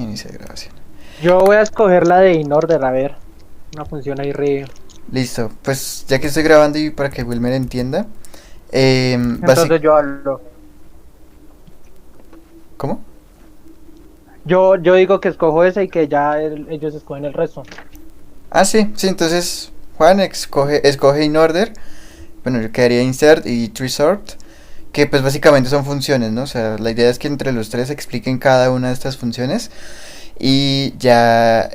Inicia grabación. Yo voy a escoger la de inorder, a ver. Una función ahí re. Listo, pues ya que estoy grabando y para que Wilmer entienda, Entonces yo hablo. ¿cómo? Yo digo que escojo esa y que ya ellos escogen el resto. Ah, sí, entonces Juan escoge in order, bueno, yo quedaría insert y tree sort, que pues básicamente son funciones, ¿no? O sea, la idea es que entre los tres expliquen cada una de estas funciones y ya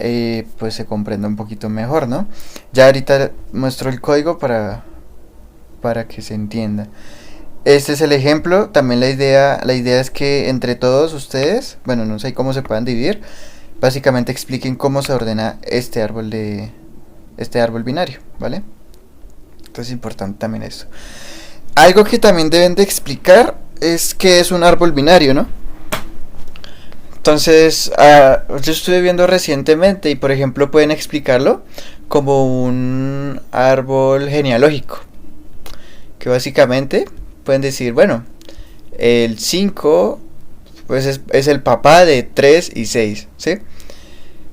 pues se comprenda un poquito mejor, ¿no? Ya ahorita muestro el código para que se entienda. Este es el ejemplo, también la idea es que entre todos ustedes, bueno, no sé cómo se puedan dividir, básicamente expliquen cómo se ordena este árbol binario, ¿vale? Entonces es importante también eso. Algo que también deben de explicar es qué es un árbol binario, ¿no? Entonces, yo estuve viendo recientemente y por ejemplo pueden explicarlo como un árbol genealógico, que básicamente pueden decir, bueno, el 5 pues es el papá de 3 y 6, ¿sí?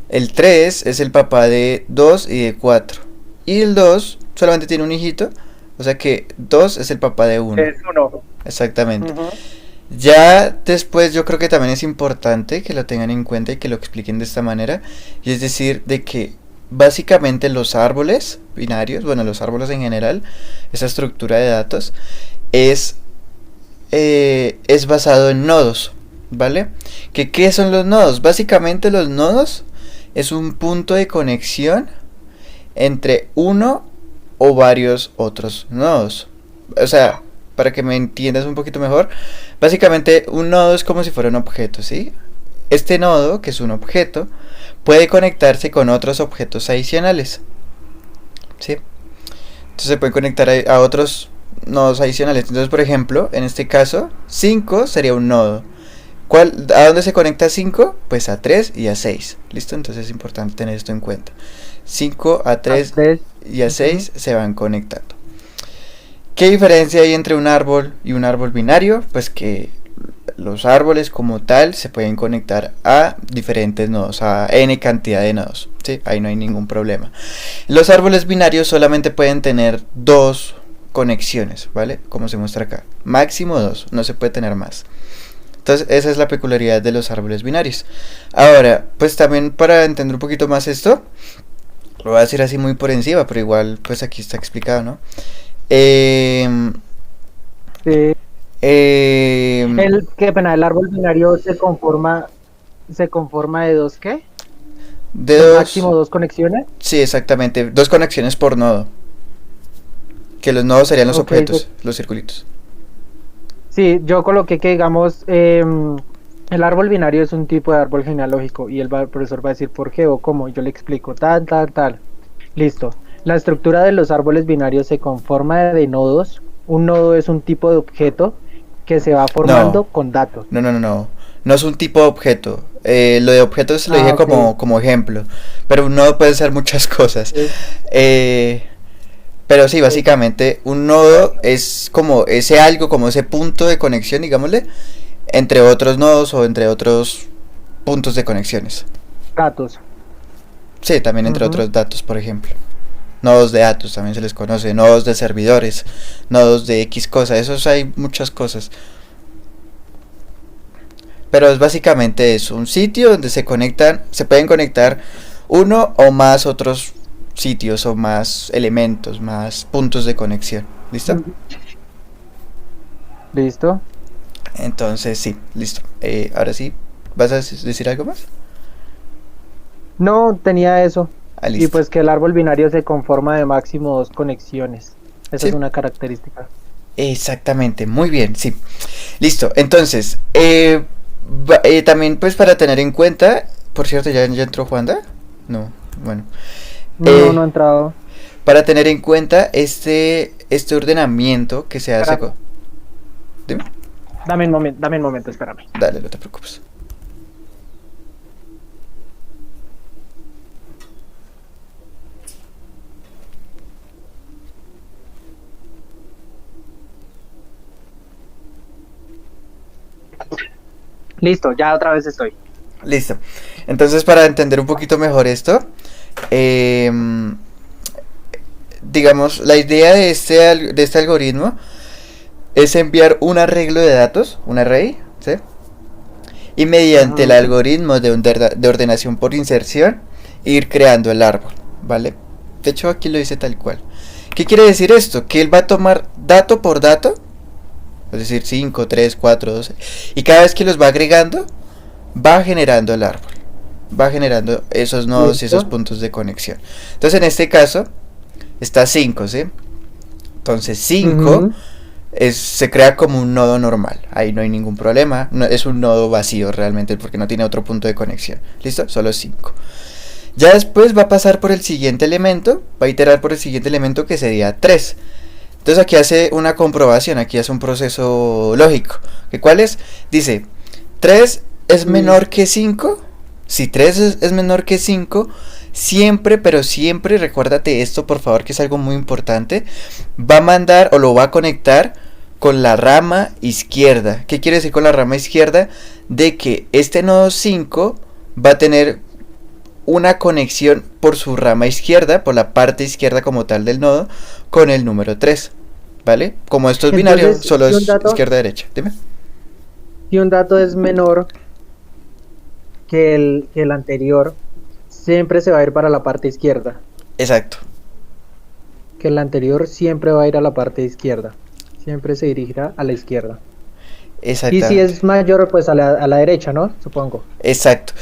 El 3 es el papá de 2 y de 4. Y el 2 solamente tiene un hijito, o sea que 2 es el papá de 1. Es uno. Exactamente. Ujú. Ya después yo creo que también es importante que lo tengan en cuenta y que lo expliquen de esta manera. Y es decir, de que básicamente los árboles binarios, bueno, los árboles en general, esa estructura de datos, es, es basado en nodos, ¿vale? ¿Qué son los nodos? Básicamente los nodos es un punto de conexión entre uno o varios otros nodos. O sea, para que me entiendas un poquito mejor, básicamente un nodo es como si fuera un objeto, ¿sí? Este nodo, que es un objeto, puede conectarse con otros objetos adicionales, ¿sí? Entonces se puede conectar a otros nodos adicionales. Entonces, por ejemplo, en este caso, 5 sería un nodo. ¿A dónde se conecta 5? Pues a 3 y a 6. ¿Listo? Entonces es importante tener esto en cuenta. 5 a A 3 tres. y a Ujú. 6 se van conectando. ¿Qué diferencia hay entre un árbol y un árbol binario? Pues que los árboles como tal se pueden conectar a diferentes nodos, a n cantidad de nodos, ¿sí? Ahí no hay ningún problema. Los árboles binarios solamente pueden tener dos conexiones, ¿vale? Como se muestra acá. Máximo dos, no se puede tener más. Entonces esa es la peculiaridad de los árboles binarios. Ahora, pues también para entender un poquito más esto, lo voy a decir así muy por encima, pero igual pues aquí está explicado, ¿no? Eh, Sí. eh, Qué pena, el árbol binario se conforma de dos, ¿qué? de De dos, máximo dos conexiones. sí, exactamente, dos conexiones por nodo, que los nodos serían los Ok, objetos, los circulitos. sí, yo coloqué que, digamos, el árbol binario es un tipo de árbol genealógico y el profesor va a decir por qué o cómo. Yo le explico, tal, tal, tal. Listo. La estructura de los árboles binarios se conforma de nodos. Un nodo es un tipo de objeto que se va No, formando con datos. no. No es un tipo de objeto. Lo de objetos lo Ah, dije ok. como ejemplo. Pero un nodo puede ser muchas cosas. Ok, Eh, pero sí, ok. básicamente un nodo es como ese algo, como ese punto de conexión, digámosle, entre otros nodos o entre otros puntos de conexiones. Datos. Sí, también entre Ujú. otros datos, por ejemplo. Nodos de datos también se les conoce, nodos de servidores, nodos de X cosas, esos hay muchas cosas. Pero es básicamente eso, un sitio donde se pueden conectar uno o más otros sitios o más elementos, más puntos de conexión. ¿Listo? Ujú. Listo. Entonces sí, listo. Ahora sí, ¿vas a decir algo más? No tenía eso. Ah, Y listo. pues que el árbol binario se conforma de máximo dos conexiones. Esa es Sí, una característica. exactamente, muy bien, sí. Listo, entonces, también pues para tener en cuenta, por cierto, ¿ya entró Juanda? No, bueno. No, Eh, no ha entrado. para tener en cuenta este ordenamiento que se hace Espérame. con... Dime. Dame un momento, espérame. Dale, no te preocupes. Listo, ya otra vez estoy. Listo. Entonces, para entender un poquito mejor esto, em, digamos, la idea de este algoritmo es enviar un arreglo de datos, un array, ¿sí? Y mediante el algoritmo de ordenación por inserción, ir creando el árbol, ¿vale? De hecho, aquí lo dice tal cual. ¿Qué quiere decir esto? Que él va a tomar dato por dato, es decir, 5, 3, 4, 12, y cada vez que los va agregando, va generando el árbol, va generando esos nodos y esos puntos de conexión. Entonces, en este caso, está 5, ¿sí? Entonces, 5 se crea como un nodo normal, ahí no hay ningún problema, no, es un nodo vacío realmente porque no tiene otro punto de conexión. ¿Listo? Solo 5. Ya después va a pasar por el siguiente elemento, va a iterar por el siguiente elemento que sería 3. Entonces aquí hace una comprobación, aquí hace un proceso lógico. ¿Cuál es? Dice, 3 es menor que 5. Si 3 es menor que 5, siempre, pero siempre, recuérdate esto por favor que es algo muy importante, va a mandar o lo va a conectar con la rama izquierda. ¿Qué quiere decir con la rama izquierda? De que este nodo 5 va a tener una conexión por su rama izquierda, por la parte izquierda como tal del nodo, con el número 3, ¿vale? Como esto es binario, solo es izquierda-derecha. Dime. Si un dato es menor que el anterior, siempre se va a ir para la parte izquierda. Exacto. Que el anterior siempre va a ir a la parte izquierda. Siempre se dirigirá a la izquierda. Exactamente. Y si es mayor, pues a la derecha, ¿no? Supongo. Exacto.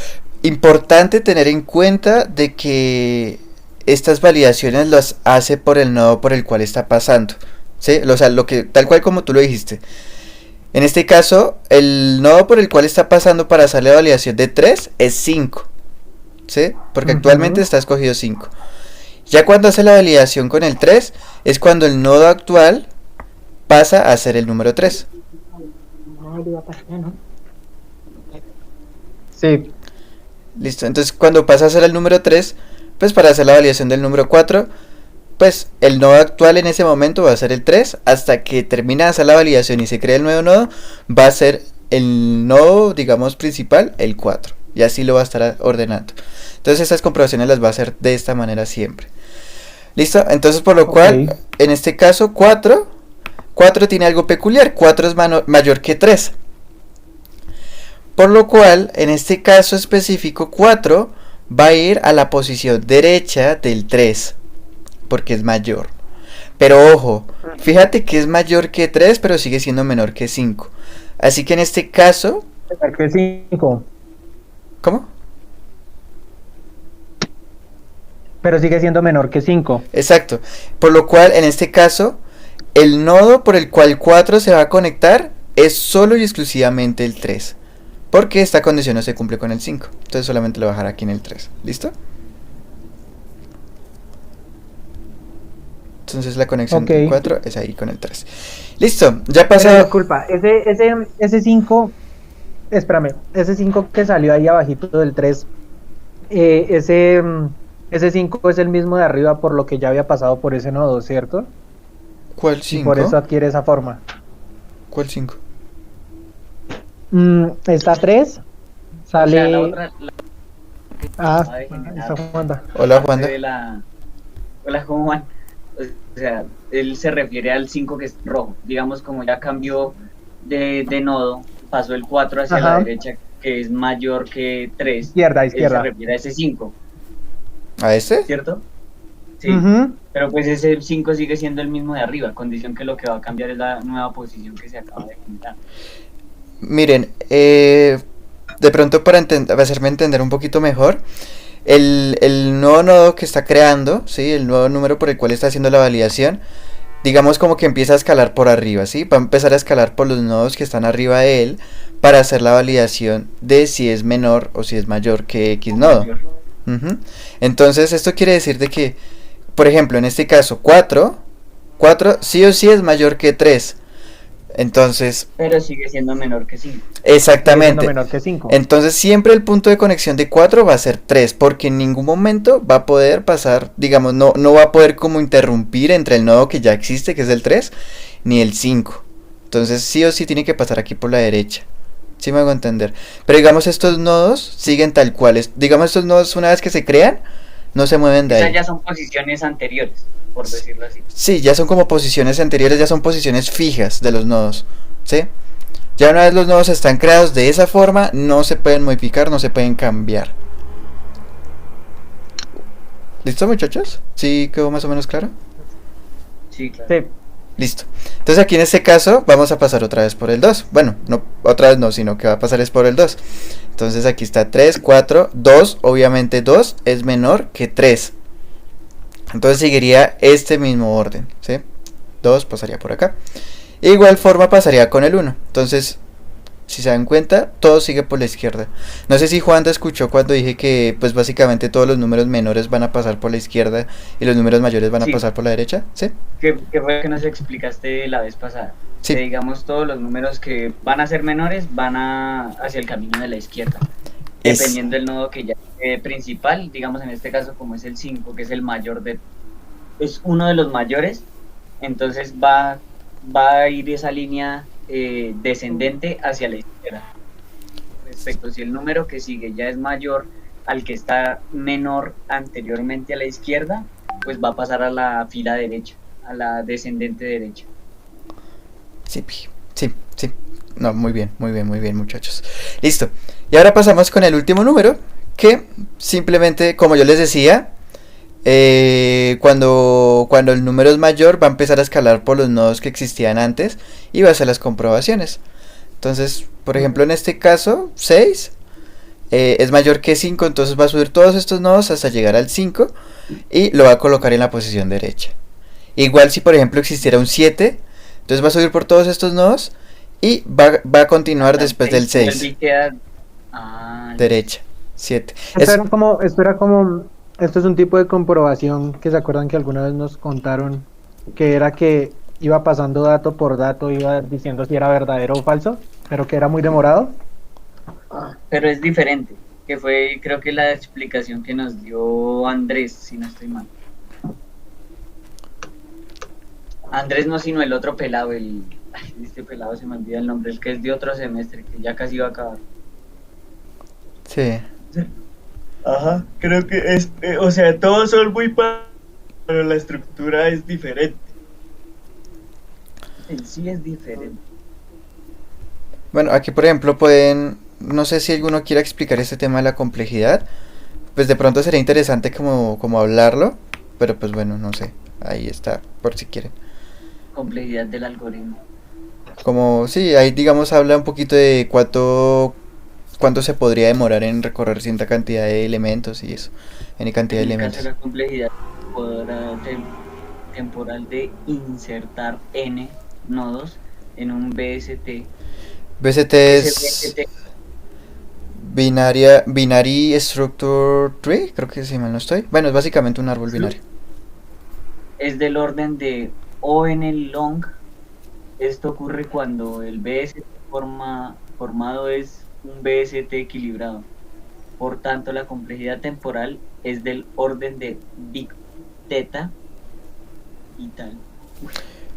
Importante tener en cuenta de que estas validaciones las hace por el nodo por el cual está pasando, ¿sí? O sea, lo que, tal cual como tú lo dijiste. En este caso, el nodo por el cual está pasando para hacer la validación de 3 es 5, ¿sí? Porque actualmente está escogido 5. Ya cuando hace la validación con el 3, es cuando el nodo actual pasa a ser el número 3. Sí. Listo, entonces cuando pasa a ser el número 3, pues para hacer la validación del número 4, pues el nodo actual en ese momento va a ser el 3, hasta que termina de hacer la validación y se crea el nuevo nodo, va a ser el nodo, digamos, principal, el 4, y así lo va a estar ordenando. Entonces estas comprobaciones las va a hacer de esta manera siempre. ¿Listo? Entonces por lo cual, en este caso 4 tiene algo peculiar, 4 es mayor que 3. Por lo cual, en este caso específico, 4 va a ir a la posición derecha del 3, porque es mayor. Pero ojo, fíjate que es mayor que 3, pero sigue siendo menor que 5. Así que en este caso... Menor que 5. ¿Cómo? Pero sigue siendo menor que 5. Exacto. Por lo cual, en este caso, el nodo por el cual 4 se va a conectar es solo y exclusivamente el 3. Porque esta condición no se cumple con el 5. Entonces solamente lo voy a dejar aquí en el 3. ¿Listo? Entonces la conexión del 4 es ahí con el 3. Listo, ya pasó. Disculpa, ese 5, espérame, ese 5 que salió ahí abajito del 3, ese 5 es el mismo de arriba por lo que ya había pasado por ese nodo, ¿cierto? ¿Cuál 5? Y por eso adquiere esa forma. ¿Cuál 5? Esta 3 sale... O sea, la otra, está Juanda. Hola, Juanda. Hola, ¿cómo van? O sea, él se refiere al 5 que es rojo. Digamos, como ya cambió de nodo, pasó el 4 hacia la derecha, que es mayor que 3. Izquierda. Él se refiere a ese 5. ¿A ese? ¿Cierto? Sí. Pero pues ese 5 sigue siendo el mismo de arriba, condición que lo que va a cambiar es la nueva posición que se acaba de generar. Miren, de pronto para hacerme entender un poquito mejor, el nuevo nodo que está creando, ¿sí? El nuevo número por el cual está haciendo la validación, digamos como que empieza a escalar por arriba, ¿sí? Va a empezar a escalar por los nodos que están arriba de él para hacer la validación de si es menor o si es mayor que X nodo. Entonces esto quiere decir de que, por ejemplo, en este caso 4 sí o sí es mayor que 3. Entonces... Pero sigue siendo menor que 5. Exactamente. Sigue siendo menor que 5. Entonces siempre el punto de conexión de 4 va a ser 3, porque en ningún momento va a poder pasar, digamos, no va a poder como interrumpir entre el nodo que ya existe, que es el 3, ni el 5. Entonces sí o sí tiene que pasar aquí por la derecha, Sí me hago entender. Pero digamos estos nodos siguen tal cual. Digamos estos nodos una vez que se crean, no se mueven de Esas ahí. ya son posiciones anteriores, por decirlo así. Sí, ya son como posiciones anteriores, ya son posiciones fijas de los nodos. ¿Sí? Ya una vez los nodos están creados de esa forma, no se pueden modificar, no se pueden cambiar. ¿Listo, muchachos? ¿Sí quedó más o menos claro? Sí, claro. Sí. Listo. Entonces aquí en este caso vamos a pasar otra vez por el 2. Bueno, no otra vez no, sino que va a pasar es por el 2. Entonces aquí está 3, 4, 2. Obviamente 2 es menor que 3. Entonces seguiría este mismo orden, ¿sí? 2 pasaría por acá. De igual forma pasaría con el 1. Entonces, si se dan cuenta, todo sigue por la izquierda. No sé si Juan te escuchó cuando dije que pues básicamente todos los números menores van a pasar por la izquierda y los números mayores van a Sí. pasar por la derecha, ¿sí? ¿Qué fue que nos explicaste la vez pasada? Sí. Que digamos todos los números que van a ser menores van hacia el camino de la izquierda. Es- Dependiendo del nodo que ya principal, digamos en este caso como es el 5, que es el mayor es uno de los mayores, entonces va a ir esa línea descendente hacia la izquierda. Respecto, si el número que sigue ya es mayor al que está menor anteriormente a la izquierda, pues va a pasar a la fila derecha, a la descendente derecha. Sí, sí, sí. No, muy bien, muchachos. Listo. Y ahora pasamos con el último número, que simplemente, como yo les decía, cuando el número es mayor, va a empezar a escalar por los nodos que existían antes y va a hacer las comprobaciones. Entonces, por ejemplo, en este caso, 6 es mayor que 5, entonces va a subir todos estos nodos hasta llegar al 5 y lo va a colocar en la posición derecha. Igual si por ejemplo existiera un 7, entonces va a subir por todos estos nodos y va a continuar después del 6. Derecha, 7. Esto es un tipo de comprobación que se acuerdan que alguna vez nos contaron, que era que iba pasando dato por dato, iba diciendo si era verdadero o falso, pero que era muy demorado. Pero es diferente, que fue creo que la explicación que nos dio Andrés, si no estoy mal. Andrés no, sino el otro pelado, este pelado se me olvida el nombre, el que es de otro semestre, que ya casi va a acabar. Sí. Ajá, creo que es, o sea, todos son muy pero la estructura es diferente. En sí es diferente. Bueno, aquí por ejemplo pueden, no sé si alguno quiera explicar este tema de la complejidad, pues de pronto sería interesante como hablarlo, pero pues bueno, no sé, ahí está, por si quieren. Complejidad del algoritmo. Como, sí, ahí digamos habla un poquito de cuánto se podría demorar en recorrer cierta cantidad de elementos y eso, en cantidad de En el elementos. caso de la complejidad temporal de insertar n nodos en un BST. BST Ese es BST Binary Structure Tree, creo que si mal no estoy. Bueno, es básicamente un árbol binario. es del orden de O en el long. Esto ocurre cuando el BST formado es un BST equilibrado. Por tanto, la complejidad temporal es del orden de big teta y tal.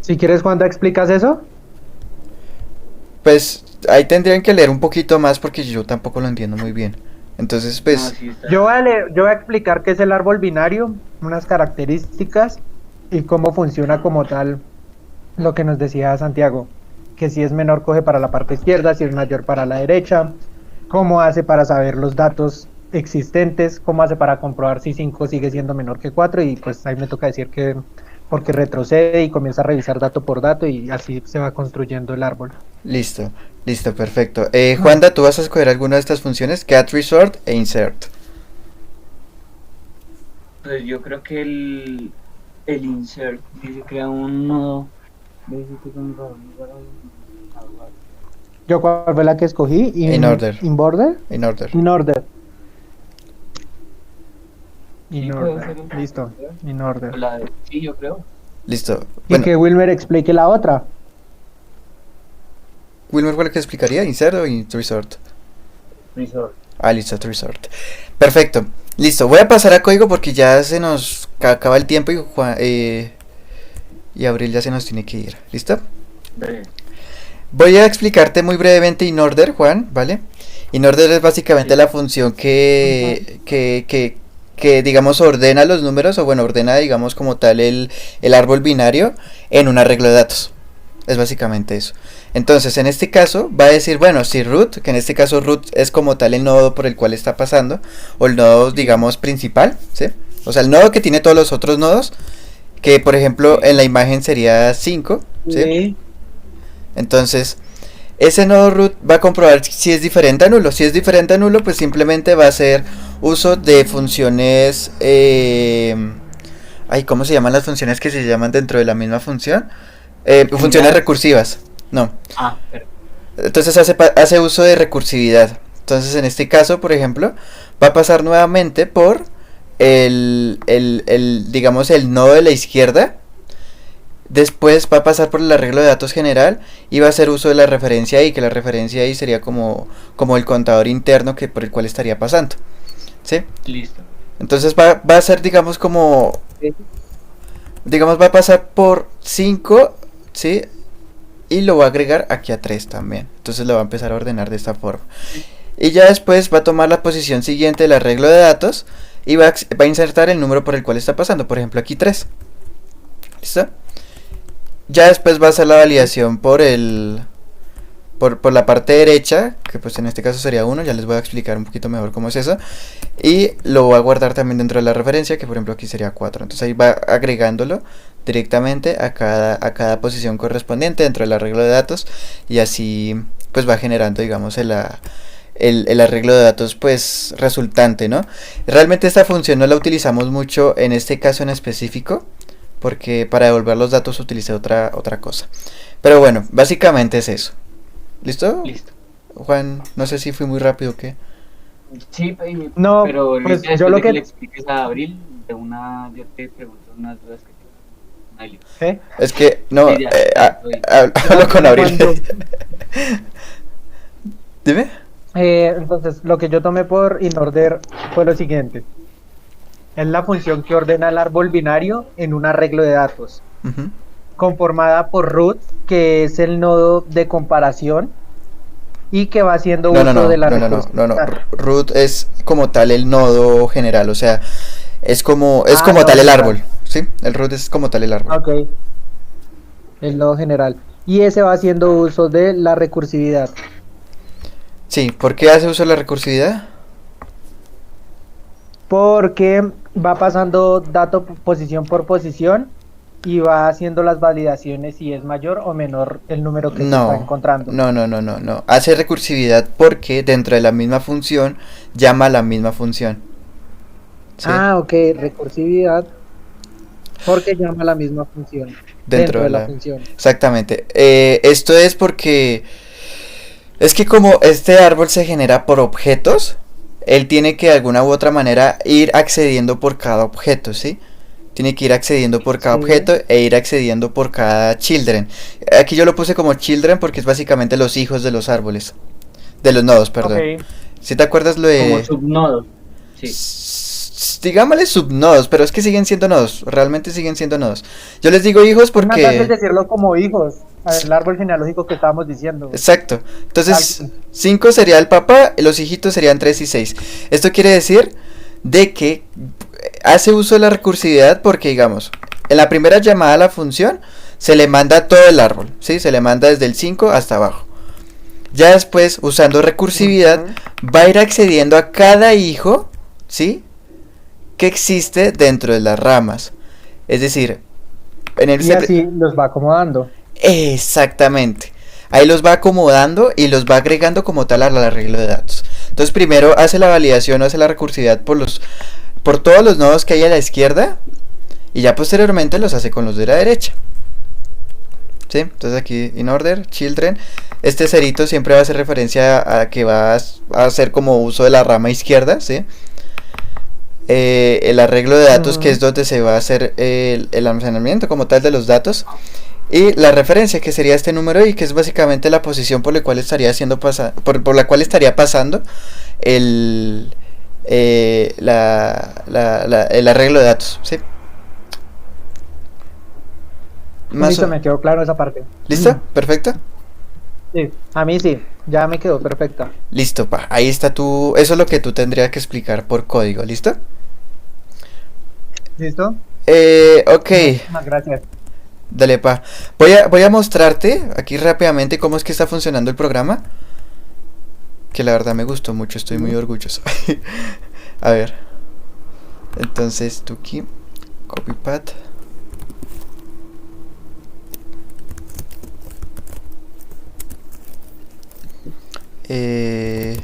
Si quieres, Juan, ¿te explicas eso? Pues ahí tendrían que leer un poquito más porque yo tampoco lo entiendo muy bien. Entonces, pues, No, sí está. Yo voy a explicar qué es el árbol binario, unas características y cómo funciona como tal lo que nos decía Santiago, que si es menor coge para la parte izquierda, si es mayor para la derecha, cómo hace para saber los datos existentes, cómo hace para comprobar si 5 sigue siendo menor que 4 y pues ahí me toca decir que porque retrocede y comienza a revisar dato por dato y así se va construyendo el árbol. listo, perfecto. Juanda, ¿tú vas a escoger alguna de estas funciones? Get Resort e Insert. Pues yo creo que el insert dice crea un nodo. ¿Yo cuál fue la que escogí? In order. In border. In order. In order. Sí, In puede order. ser un- Listo. In order. Sí, yo creo. Listo. Y Bueno, que Wilmer explique la otra. Wilmer fue el que explicaría, Insert o Resort. Resort. Ah, listo, Resort. Perfecto. Listo, voy a pasar a código porque ya se nos acaba el tiempo y Abril ya se nos tiene que ir. ¿Listo? Voy a explicarte muy brevemente inorder, Juan, ¿vale? Inorder es básicamente Sí. la función que digamos ordena los números, o bueno, ordena digamos como tal el árbol binario en un arreglo de datos. Es básicamente eso. Entonces, en este caso, va a decir, bueno, si root, que en este caso root es como tal el nodo por el cual está pasando, o el nodo, digamos, principal, ¿sí? O sea, el nodo que tiene todos los otros nodos, que por ejemplo en la imagen sería 5, ¿sí? Sí. Entonces, ese nodo root va a comprobar si es diferente a nulo. Si es diferente a nulo, pues simplemente va a hacer uso de funciones... ay, ¿cómo se llaman las funciones que se llaman dentro de la misma función? Funciones recursivas. No. Ah, pero Entonces hace uso de recursividad. Entonces en este caso, por ejemplo, va a pasar nuevamente por digamos, el nodo de la izquierda. Después va a pasar por el arreglo de datos general y va a hacer uso de la referencia ahí, que la referencia ahí sería como el contador interno que por el cual estaría pasando. ¿Sí? listo. Entonces va a ser, digamos, digamos, va a pasar por 5, ¿sí? Y lo va a agregar aquí a 3 también. Entonces lo va a empezar a ordenar de esta forma. Y ya después va a tomar la posición siguiente del arreglo de datos y va a insertar el número por el cual está pasando. Por ejemplo, aquí 3. ¿Listo? Ya después va a hacer la validación por la parte derecha, que pues en este caso sería 1, ya les voy a explicar un poquito mejor cómo es eso. Y lo va a guardar también dentro de la referencia, que por ejemplo aquí sería 4. Entonces ahí va agregándolo directamente a cada posición correspondiente dentro del arreglo de datos. Y así pues va generando, digamos, el arreglo de datos pues resultante, ¿no? Realmente esta función no la utilizamos mucho en este caso en específico, porque para devolver los datos utilicé otra cosa. Pero bueno, básicamente es eso. ¿Listo? Listo. Juan, no sé si fui muy rápido o qué. Sí, No, pero pues Luis, yo después lo de que que... le expliques a Abril, yo te pregunto unas dudas que tengo. Dale. ¿Eh? Es que, no, Sí, ya, estoy. hablo con Abril. Cuando- Dime. entonces, lo que yo tomé por inorder fue lo siguiente. Es la función que ordena el árbol binario en un arreglo de datos, Ujú. conformada por root, que es el nodo de comparación, y que va haciendo No, no, uso no, de la no, no, no, no, no. recursividad. Root es como tal el nodo general, o sea, es como No, tal el general. árbol, ¿sí? El root es como tal el árbol. Ok, el nodo general. Y ese va haciendo uso de la recursividad. Sí, ¿por qué hace uso de la recursividad? Porque va pasando dato posición por posición y va haciendo las validaciones si es mayor o menor el número que se está No, encontrando. no. Hace recursividad porque dentro de la misma función llama a la misma función. ¿Sí? Ah, ok, recursividad, porque llama la misma función Dentro dentro de de la la... función. Exactamente. Esto es porque... Es que como este árbol se genera por objetos, él tiene que de alguna u otra manera ir accediendo por cada objeto, ¿sí? Tiene que ir accediendo por cada Sí. objeto e ir accediendo por cada children. Aquí yo lo puse como children porque es básicamente los hijos de los árboles. De los nodos, perdón. Ok. ¿Sí te acuerdas lo Como de...? subnodo. Sí. Digámosle subnodos, pero es que siguen siendo nodos. Realmente siguen siendo nodos. Yo les digo hijos Es más fácil porque... decirlo como hijos, el árbol genealógico que estábamos diciendo. Exacto. Entonces, Tal- 5 sería el papá, los hijitos serían 3 y 6. Esto quiere decir de que hace uso de la recursividad porque, digamos, en la primera llamada a la función se le manda todo el árbol, ¿sí? Se le manda desde el 5 hasta abajo. Ya después, usando recursividad, va a ir accediendo a cada hijo, ¿sí? Que existe dentro de las ramas. Es decir, en el Y así los va acomodando. Exactamente. Ahí los va acomodando y los va agregando como tal al arreglo de datos. Entonces primero hace la validación, hace la recursividad por todos los nodos que hay a la izquierda y ya posteriormente los hace con los de la derecha. ¿Sí? Entonces aquí in order, children. Este cerito siempre va a hacer referencia a que va a hacer como uso de la rama izquierda, ¿sí? El arreglo de datos, que es donde se va a hacer el almacenamiento como tal de los datos, y la referencia, que sería este número y que es básicamente la posición por la cual estaría haciendo por la cual estaría pasando el el arreglo de datos, ¿sí? Listo, me quedó claro esa parte. ¿Listo? ¿Perfecto? Sí, a mí sí, ya me quedó perfecta. Listo, pa. Ahí está tu... Eso es lo que tú tendrías que explicar por código, ¿listo? ¿Listo? Ok. Muchísimas gracias. Dale, pa. Voy a mostrarte aquí rápidamente cómo es que está funcionando el programa. Que la verdad me gustó mucho, estoy muy orgulloso. A ver. Entonces, tú aquí. Copypad. Eh...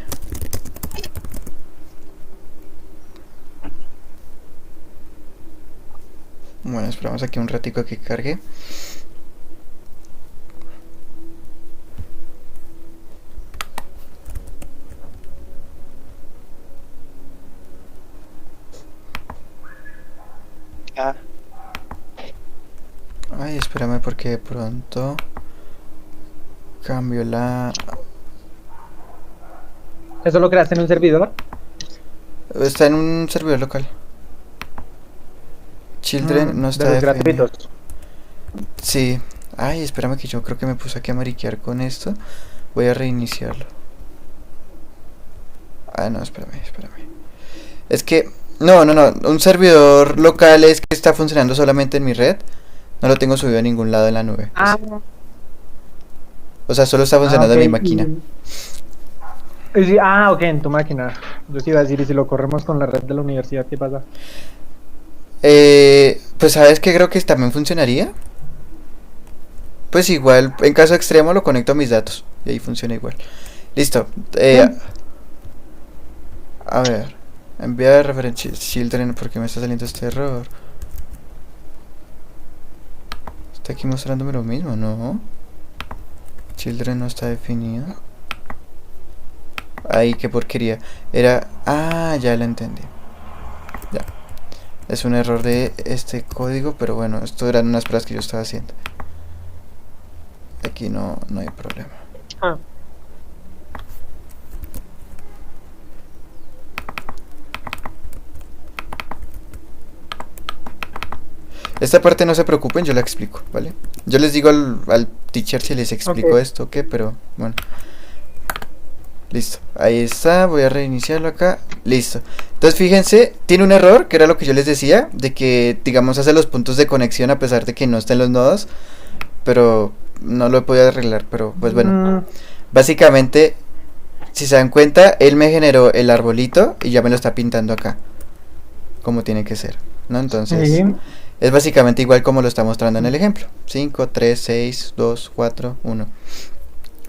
Bueno, esperamos aquí un ratico a que cargue. Ah. Ay, espérame porque de pronto cambio la... ¿Eso lo creaste en un servidor? Está en un servidor local. Children no De está los definido. gratuitos. Sí. Ay, espérame que yo creo que me puse aquí a mariquear con esto. Voy a reiniciarlo. Ah, no, espérame. Es que... No. Un servidor local es que está funcionando solamente en mi red. No lo tengo subido a ningún lado en la nube. Ah, O sea, solo está funcionando ok. en mi máquina. Ok, en tu máquina. Yo sí iba a decir, y si lo corremos con la red de la universidad, ¿qué pasa? Pues sabes que creo que también funcionaría. Pues igual, en caso extremo lo conecto a mis datos. Y ahí funciona igual. Listo. Sí. A ver. Enviar referencia children. ¿Por qué me está saliendo este error? Está aquí mostrándome lo mismo, ¿no? Children no está definido. Ay, qué porquería. Era... Ah, ya lo entendí. Ya. Es un error de este código, pero bueno, esto eran unas pruebas que yo estaba haciendo. Aquí no hay problema. Ah, Esta parte no se preocupen, yo la explico, ¿vale? Yo les digo al teacher si les ok. explico esto o qué, pero bueno. Listo, ahí está, voy a reiniciarlo acá. Listo. Entonces fíjense, tiene un error, que era lo que yo les decía, de que, digamos, hace los puntos de conexión a pesar de que no estén los nodos, pero no lo he podido arreglar, pero pues bueno. Mm, Básicamente, si se dan cuenta, él me generó el arbolito y ya me lo está pintando acá, como tiene que ser, ¿no? Entonces, sí. es básicamente igual como lo está mostrando en el ejemplo. 5, 3, 6, 2, 4, 1.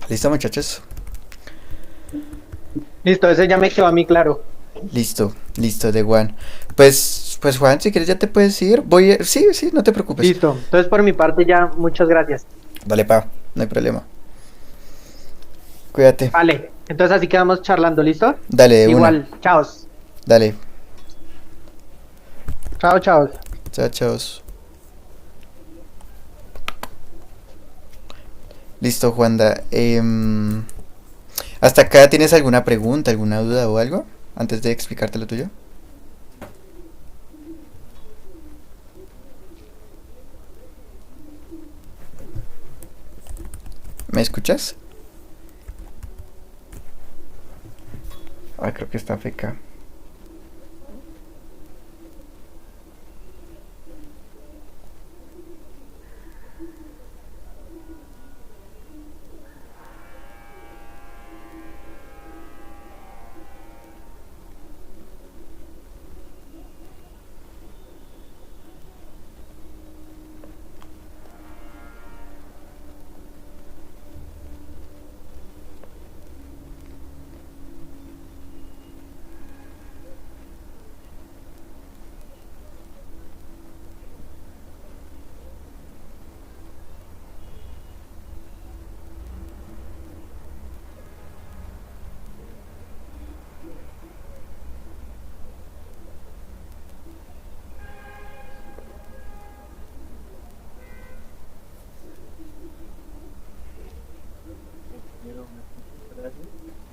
¿Listo, muchachos? Listo, ese ya me quedó a mí claro. Listo, de Juan. Pues Juan, si quieres ya te puedes ir. Sí, no te preocupes. Listo. Entonces, por mi parte ya, muchas gracias. Dale, pa, no hay problema. Cuídate. Vale. Entonces así quedamos charlando, ¿listo? Dale, de una. Igual. Chao. Dale. Chao, chao. Chao. Listo, Juanda. ¿Hasta acá tienes alguna pregunta, alguna duda o algo? Antes de explicarte lo tuyo. ¿Me escuchas? Ah, creo que está feca.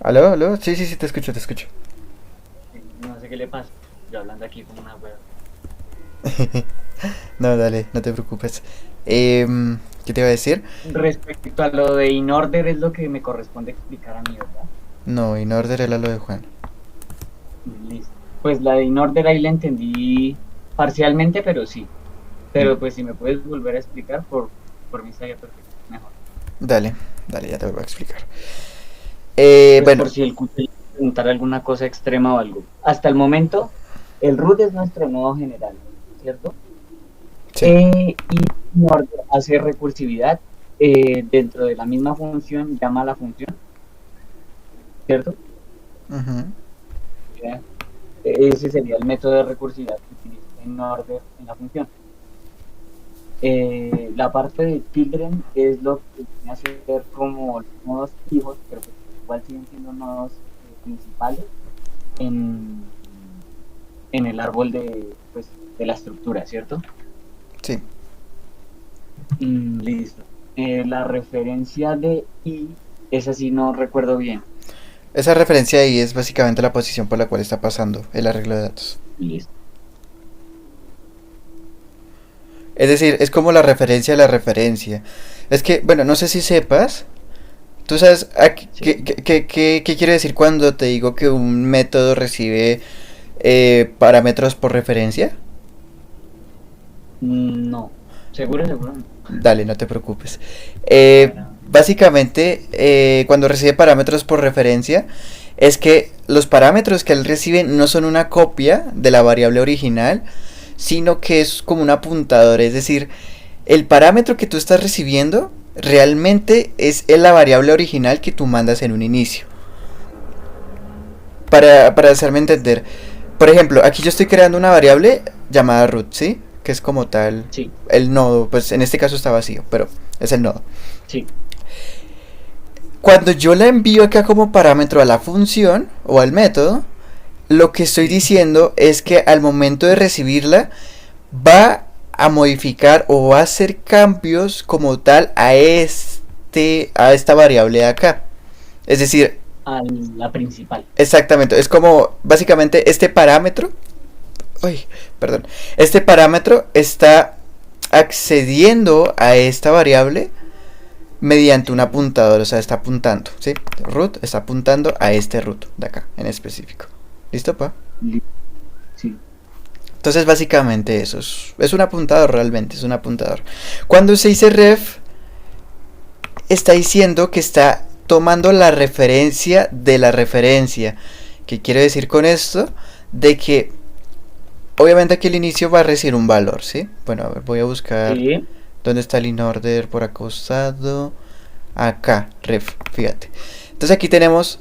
¿Aló? Sí, te escucho. No sé qué le pasa. Yo hablando aquí como una wea. No, dale, no te preocupes. ¿Qué te iba a decir? Respecto a lo de in order es lo que me corresponde explicar a mí, ¿verdad? No, in order era lo de Juan. Listo. Pues la de in order ahí la entendí parcialmente, pero sí. Pero pues si me puedes volver a explicar, por mí estaría perfecto, mejor. Dale, dale, ya te voy a explicar. Pues Bueno, por si el quiere preguntar alguna cosa extrema o algo. Hasta el momento, el root es nuestro nodo general, ¿cierto? sí. Y in order hace recursividad dentro de la misma función, llama a la función, ¿cierto? Ujú. Ya. Ese sería el método de recursividad que utiliza in order en la función. La parte de children es lo que viene a ser como los nodos hijos, pero pues igual siguen siendo nodos principales en, en el árbol pues, de la estructura, ¿cierto? Sí. Listo. La referencia de i, esa sí no recuerdo bien. Esa referencia ahí es básicamente la posición por la cual está pasando el arreglo de datos. Listo. Es decir, es como la referencia de la referencia. Es que, bueno, no sé si sepas. ¿Tú sabes Sí. qué quiere decir cuando te digo que un método recibe parámetros por referencia? No. Seguro, seguro. No. Dale, no te preocupes. Bueno, Básicamente, cuando recibe parámetros por referencia, es que los parámetros que él recibe no son una copia de la variable original, sino que es como un apuntador. Es decir, el parámetro que tú estás recibiendo realmente es la variable original que tú mandas en un inicio. Para hacerme entender. Por ejemplo, aquí yo estoy creando una variable llamada root, ¿sí? Que es como tal sí, el nodo. Pues en este caso está vacío, pero es el nodo. sí. Cuando yo la envío acá como parámetro a la función o al método, lo que estoy diciendo es que al momento de recibirla va a modificar o va a hacer cambios como tal a esta variable de acá. Es decir, A la principal. exactamente, es como básicamente este parámetro, uy, perdón, este parámetro está accediendo a esta variable mediante un apuntador, o sea, está apuntando, ¿sí? Root está apuntando a este root de acá en específico. ¿Listo, pa? Sí. Entonces, básicamente eso es un apuntador realmente, es un apuntador. Cuando se dice ref, está diciendo que está tomando la referencia de la referencia. ¿Qué quiere decir con esto? De que, obviamente aquí el inicio va a recibir un valor, ¿sí? Bueno, a ver, voy a buscar Sí. dónde está el inorder por acostado. Acá, ref, fíjate. Entonces aquí tenemos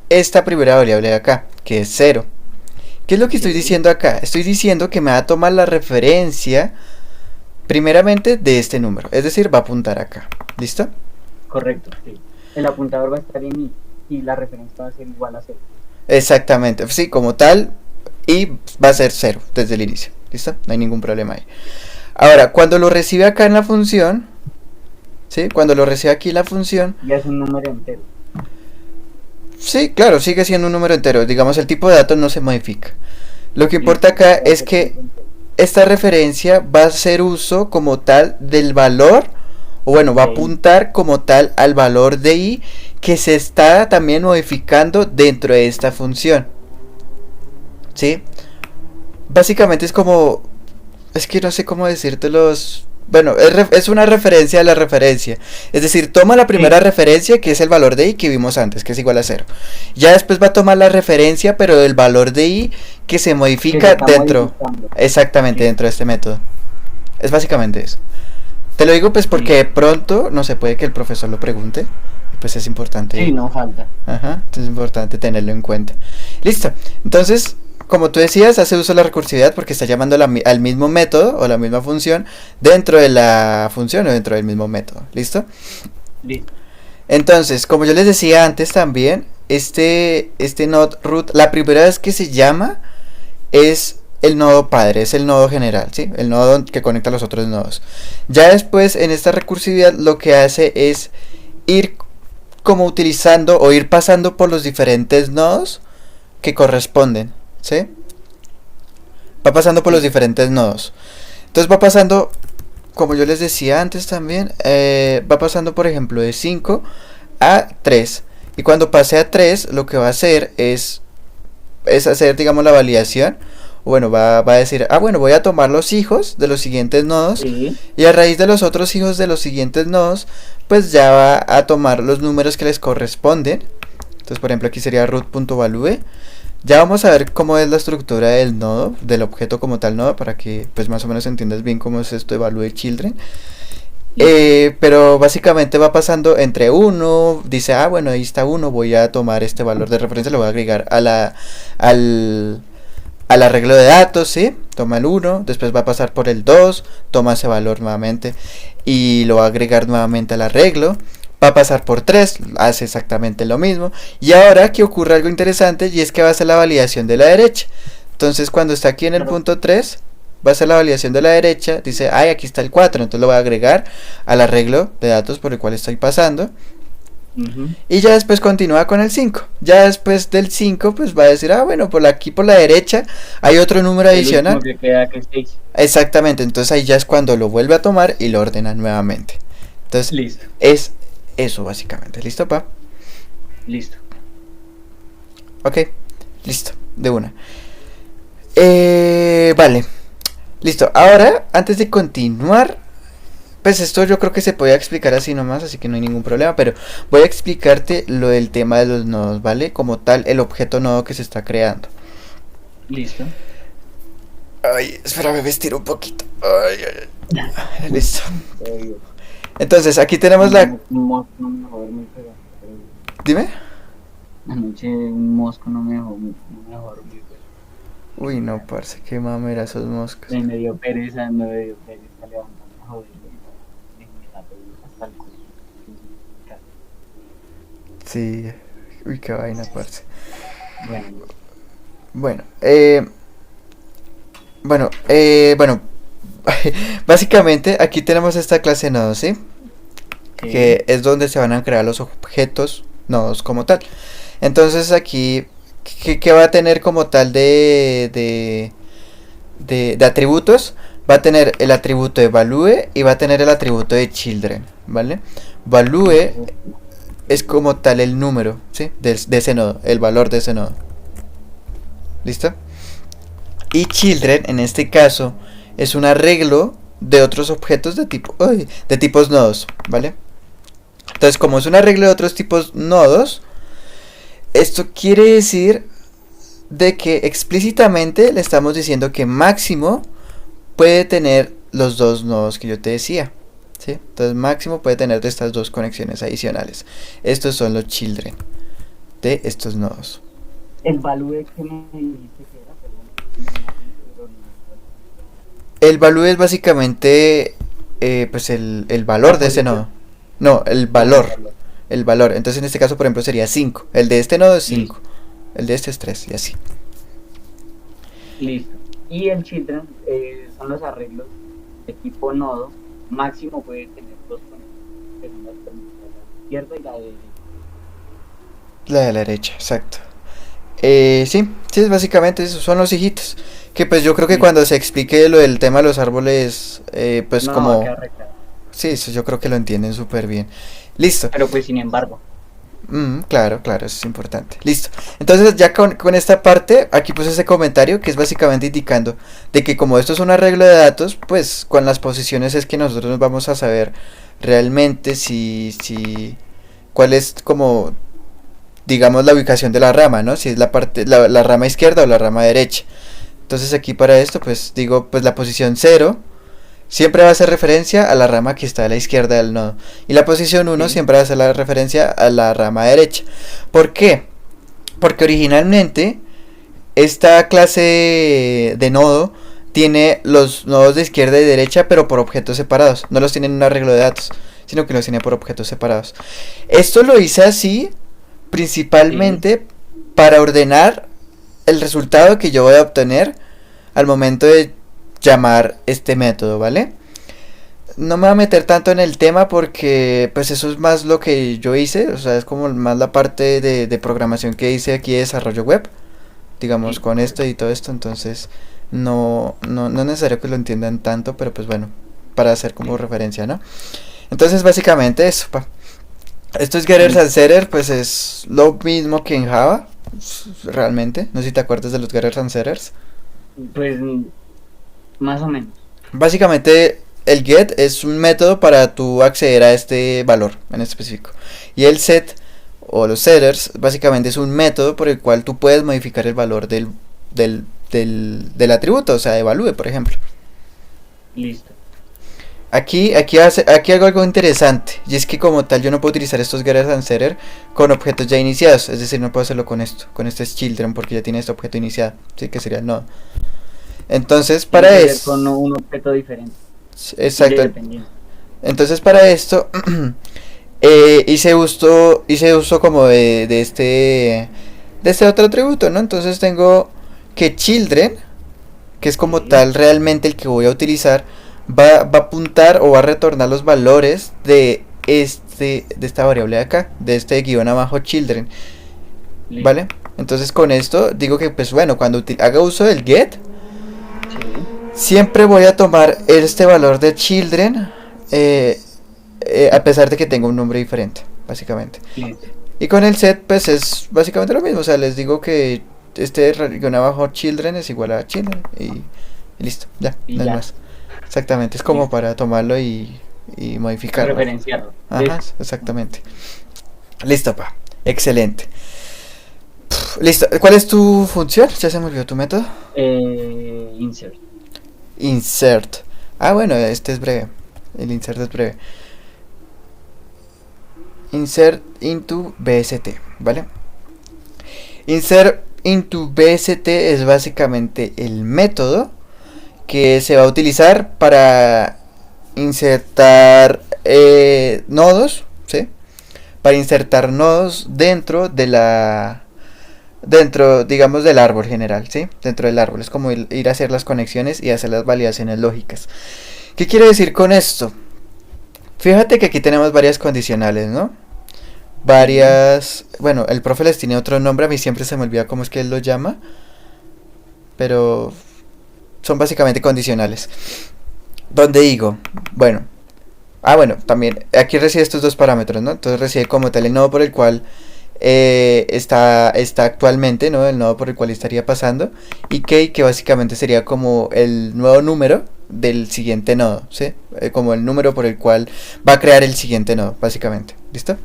esta primera variable de acá, que es 0. ¿Qué es lo que estoy diciendo acá? Estoy diciendo que me va a tomar la referencia primeramente de este número, es decir, va a apuntar acá. ¿Listo? Correcto, sí. El apuntador va a estar en i y la referencia va a ser igual a 0. Exactamente, sí, como tal, y va a ser 0 desde el inicio. ¿Listo? No hay ningún problema ahí. Ahora, cuando lo recibe acá en la función, ¿sí? Cuando lo recibe aquí en la función, Ya es un número entero. sí, claro, sigue siendo un número entero. Digamos, el tipo de datos no se modifica. Lo que importa acá es que esta referencia va a hacer uso como tal del valor, o bueno, va a apuntar como tal al valor de i que se está también modificando dentro de esta función. ¿Sí? Básicamente es como, es que no sé cómo decírtelos. Bueno, es una referencia a la referencia. Es decir, toma la primera referencia, que es el valor de i que vimos antes, que es igual a 0. Ya después va a tomar la referencia, pero del valor de i que se modifica dentro. Exactamente, dentro de este método. Es básicamente eso. Te lo digo pues porque de pronto, no se puede que el profesor lo pregunte. Pues es importante. Sí, no falta. Ajá, entonces es importante tenerlo en cuenta. Listo. Entonces, como tú decías, hace uso de la recursividad porque está llamando al mismo método o la misma función dentro de la función o dentro del mismo método. ¿Listo? Listo. Entonces, como yo les decía antes también, este node root, la primera vez que se llama es el nodo padre, es el nodo general, ¿sí? El nodo que conecta a los otros nodos. Ya después, en esta recursividad, lo que hace es ir como utilizando o ir pasando por los diferentes nodos que corresponden, ¿sí? Va pasando por los diferentes nodos. Entonces va pasando, como yo les decía antes también, va pasando por ejemplo de 5 a 3. Y cuando pase a 3, lo que va a hacer es hacer, digamos, la validación. Bueno, va a decir, bueno, voy a tomar los hijos de los siguientes nodos. Sí. Y a raíz de los otros hijos de los siguientes nodos, pues ya va a tomar los números que les corresponden. Entonces, por ejemplo, aquí sería root.value. Ya vamos a ver cómo es la estructura del nodo, del objeto como tal nodo, para que pues más o menos entiendas bien cómo es esto de value children. Pero básicamente va pasando entre 1, dice, bueno, ahí está 1, voy a tomar este valor de referencia, lo voy a agregar al arreglo de datos, ¿sí? Toma el 1, después va a pasar por el 2, toma ese valor nuevamente y lo va a agregar nuevamente al arreglo. Va a pasar por 3, hace exactamente lo mismo. Y ahora que ocurre algo interesante, y es que va a hacer la validación de la derecha. Entonces cuando está aquí en el punto 3, va a hacer la validación de la derecha, dice, aquí está el 4, entonces lo voy a agregar al arreglo de datos por el cual estoy pasando. Y ya después continúa con el 5. Ya después del 5 pues va a decir, bueno, por aquí por la derecha hay otro número adicional. Que queda que es 6. Exactamente, entonces ahí ya es cuando lo vuelve a tomar y lo ordena nuevamente. Entonces listo. Es eso básicamente. ¿Listo, pa? Listo. Ok, listo, de una. Vale, listo. Ahora, antes de continuar, pues esto yo creo que se podía explicar así nomás, así que no hay ningún problema, pero voy a explicarte lo del tema de los nodos, ¿vale? Como tal, el objeto nodo que se está creando. Listo. Ay, espérame, me estiro un poquito. Ay. Listo. Entonces, aquí tenemos la... Dime. Anoche un mosco no me dejó dormir. Uy, no, parce, qué mamera esos moscos. Me dio pereza levantarme a joder. Hasta el culo. Sí, uy, qué vaina, parce. Bueno. Bueno, básicamente aquí tenemos esta clase nodos, ¿sí? Que es donde se van a crear los objetos nodos como tal. Entonces aquí, ¿qué va a tener como tal de atributos? Va a tener el atributo de value y va a tener el atributo de children, ¿vale? Value es como tal el número, ¿sí? De ese nodo, el valor de ese nodo. ¿Listo? Y children, en este caso, es un arreglo de otros objetos de tipos nodos, ¿vale? Entonces, como es un arreglo de otros tipos nodos, esto quiere decir de que explícitamente le estamos diciendo que máximo puede tener los dos nodos que yo te decía, ¿sí? Entonces, máximo puede tener de estas dos conexiones adicionales. Estos son los children de estos nodos. El value que me dijiste que era, el value es básicamente pues el valor de ese nodo. No, el valor. El valor. Entonces en este caso, por ejemplo, sería 5. El de este nodo es 5. El de este es 3 y así. Listo. Y el children son los arreglos de tipo nodo. Máximo puede tener dos conexiones, la izquierda y la derecha. La de la derecha, exacto. Sí, básicamente esos son los hijitos. Que pues yo creo que cuando se explique lo del tema de los árboles, pues no, como... Sí, eso yo creo que lo entienden súper bien. Listo. Pero pues sin embargo. Claro, eso es importante. Listo. Entonces ya con esta parte, aquí puse ese comentario que es básicamente indicando de que como esto es un arreglo de datos, pues con las posiciones es que nosotros vamos a saber realmente si cuál es como, digamos, la ubicación de la rama, ¿no? Si es la rama izquierda o la rama derecha. Entonces aquí para esto, pues digo, pues la posición 0 siempre va a hacer referencia a la rama que está a la izquierda del nodo. Y la posición 1 siempre va a hacer la referencia a la rama derecha. ¿Por qué? Porque originalmente esta clase de nodo tiene los nodos de izquierda y derecha, pero por objetos separados. No los tiene en un arreglo de datos, sino que los tiene por objetos separados. Esto lo hice así principalmente para ordenar el resultado que yo voy a obtener al momento de llamar este método, ¿vale? No me voy a meter tanto en el tema porque pues eso es más lo que yo hice, o sea, es como más la parte de programación que hice aquí de desarrollo web, digamos, con esto y todo esto. Entonces no es necesario que lo entiendan tanto, pero pues bueno, para hacer como referencia, ¿no? Entonces básicamente eso, pa. Estos getters and setters pues es lo mismo que en Java, realmente. No sé si te acuerdas de los getters and setters. Pues más o menos. Básicamente el get es un método para tú acceder a este valor en específico. Y el set o los setters básicamente es un método por el cual tú puedes modificar el valor del atributo, o sea, de value, por ejemplo. Listo. Aquí hago algo interesante, y es que como tal yo no puedo utilizar estos getters and setters con objetos ya iniciados, es decir, no puedo hacerlo con esto, con este children, porque ya tiene este objeto iniciado, sí, que sería el nodo. Entonces para eso, con un objeto diferente. exacto. Entonces para esto hice uso como de este otro atributo, ¿no? Entonces tengo que children, que es como tal realmente el que voy a utilizar, va a apuntar o va a retornar los valores de esta variable de acá, de este guión abajo children. Listo. ¿Vale? Entonces con esto digo que pues bueno, cuando haga uso del get, siempre voy a tomar este valor de children, a pesar de que tenga un nombre diferente, básicamente. Listo. Y con el set pues es básicamente lo mismo, o sea, les digo que este guión abajo children es igual a children y listo, ya, no es más. Exactamente, es como para tomarlo y modificarlo. Referenciarlo. Ajá, exactamente. Listo, pa. Excelente. Listo. ¿Cuál es tu función? Ya se me olvidó tu método. Insert. Insert. Ah, bueno, este es breve. El insert es breve. Insert into BST, ¿vale? Insert into BST es básicamente el método que se va a utilizar para insertar nodos, ¿sí? Para insertar nodos dentro, digamos, del árbol general, ¿sí? Dentro del árbol, es como ir a hacer las conexiones y hacer las validaciones lógicas. ¿Qué quiere decir con esto? Fíjate que aquí tenemos varias condicionales, ¿no? Bueno, el profe les tiene otro nombre, a mí siempre se me olvida cómo es que él lo llama, pero son básicamente condicionales. Donde digo, bueno, también aquí recibe estos dos parámetros, ¿no? Entonces recibe como tal el nodo por el cual está actualmente, ¿no? El nodo por el cual estaría pasando, y key, que básicamente sería como el nuevo número del siguiente nodo, ¿sí? Como el número por el cual va a crear el siguiente nodo, básicamente. ¿Listo?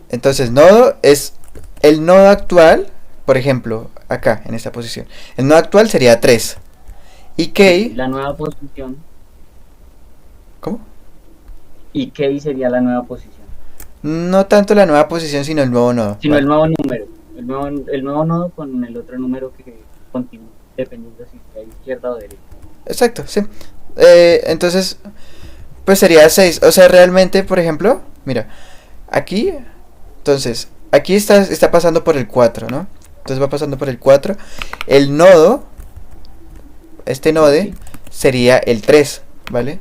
Entonces nodo es el nodo actual, por ejemplo, acá en esta posición. El nodo actual sería 3. Y key, la nueva posición. ¿cómo? Y key sería la nueva posición. No tanto la nueva posición, sino el nuevo nodo. Sino el nuevo número. El nuevo nodo con el otro número que continúa, dependiendo si está a izquierda o derecha. Exacto, sí. Entonces, pues sería 6. O sea, realmente, por ejemplo, mira, aquí, entonces, aquí está pasando por el 4, ¿no? Entonces va pasando por el 4. El nodo, este node, sería el 3, ¿vale?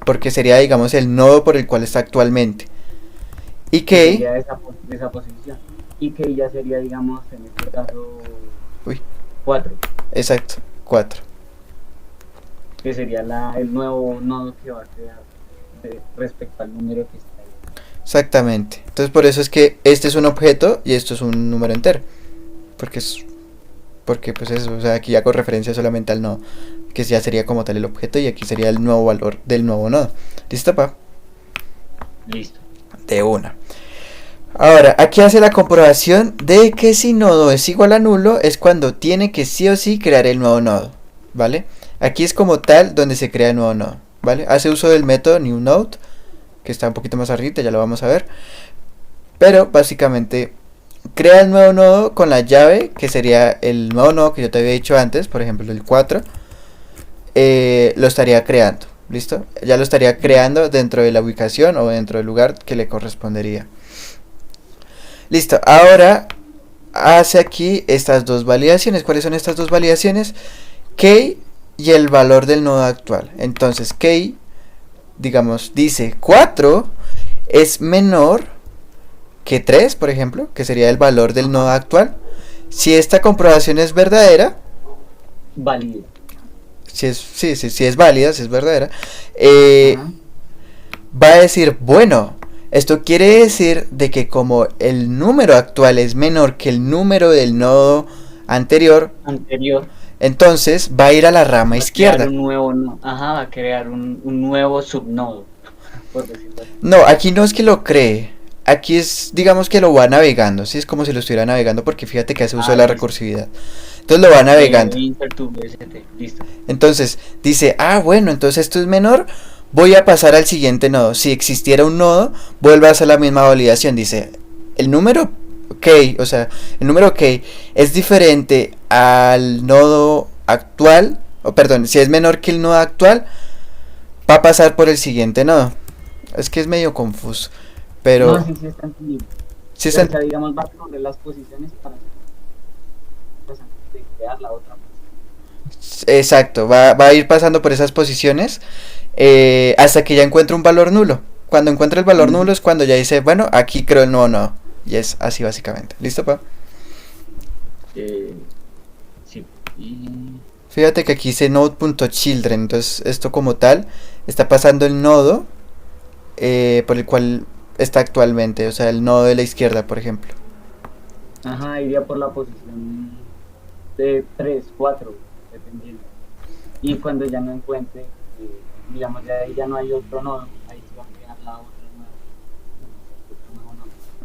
Porque sería, digamos, el nodo por el cual está actualmente. Y key sería esa posición. Y key ya sería, digamos, en este caso, 4. Exacto, 4. Que sería el nuevo nodo que va a crear respecto al número que está ahí. Exactamente. Entonces por eso es que este es un objeto y esto es un número entero. Porque pues eso, o sea, aquí hago referencia solamente al nodo, que ya sería como tal el objeto, y aquí sería el nuevo valor del nuevo nodo. ¿Listo, pa? Listo. De una. Ahora, aquí hace la comprobación de que si nodo es igual a nulo, es cuando tiene que sí o sí crear el nuevo nodo, ¿vale? Aquí es como tal donde se crea el nuevo nodo, ¿vale? Hace uso del método newNode, que está un poquito más arriba, ya lo vamos a ver. Pero básicamente crea el nuevo nodo con la llave, que sería el nuevo nodo que yo te había dicho antes, por ejemplo el 4. Lo estaría creando, ¿listo? Ya lo estaría creando dentro de la ubicación o dentro del lugar que le correspondería. Listo, ahora hace aquí estas dos validaciones. ¿Cuáles son estas dos validaciones? Key y el valor del nodo actual. Entonces key, digamos, dice 4 es menor que 3, por ejemplo, que sería el valor del nodo actual. Si esta comprobación es verdadera, válida. Si es válida, si es verdadera, Ajá. va a decir, bueno, esto quiere decir de que como el número actual es menor que el número del nodo anterior, Anterior. entonces va a ir a la rama Va a crear izquierda. un nuevo, ajá, va a crear un nuevo subnodo, por decirlo así. No, aquí no es que lo cree. Aquí es, digamos que lo va navegando. Sí, es como si lo estuviera navegando porque fíjate que hace uso de la Listo. recursividad. Entonces lo va navegando. Insert to BST, listo. Entonces dice, ah, bueno, entonces esto es menor. Voy a pasar al siguiente nodo. Si existiera un nodo, vuelve a hacer la misma validación. Dice, el número K, o sea, el número K es diferente al nodo actual. O perdón, si es menor que el nodo actual, va a pasar por el siguiente nodo. Es que es medio confuso. Pero No, sí está entendido. sí O está, sea, digamos, va a poner las posiciones para pues, antes de crear la otra. exacto, va a ir pasando por esas posiciones hasta que ya encuentre un valor nulo. Cuando encuentre el valor nulo es cuando ya dice, bueno, aquí creo el nuevo nodo. Y es así básicamente. ¿Listo, pa? Sí. Y... Fíjate que aquí dice node.children. Entonces esto como tal está pasando el nodo por el cual está actualmente. O sea, el nodo de la izquierda, por ejemplo. Ajá, iría por la posición de 3, 4, dependiendo. Y cuando ya no encuentre, digamos, de ahí ya no hay otro nodo, ahí se va a crear la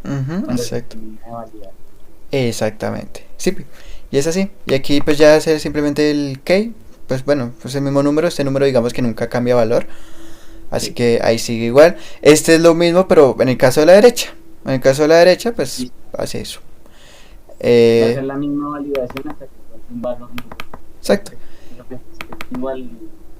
otra nodo. Exacto. Exactamente. Sí, y es así. Y aquí pues ya hacer simplemente el key. Pues bueno, pues el mismo número. Este número digamos que nunca cambia valor. Así Sí. que ahí sigue igual. Este es lo mismo, pero en el caso de la derecha. En el caso de la derecha, pues Sí. hace eso. Va a hacer la misma validación hasta que encuentre un valor nulo. Exacto. Igual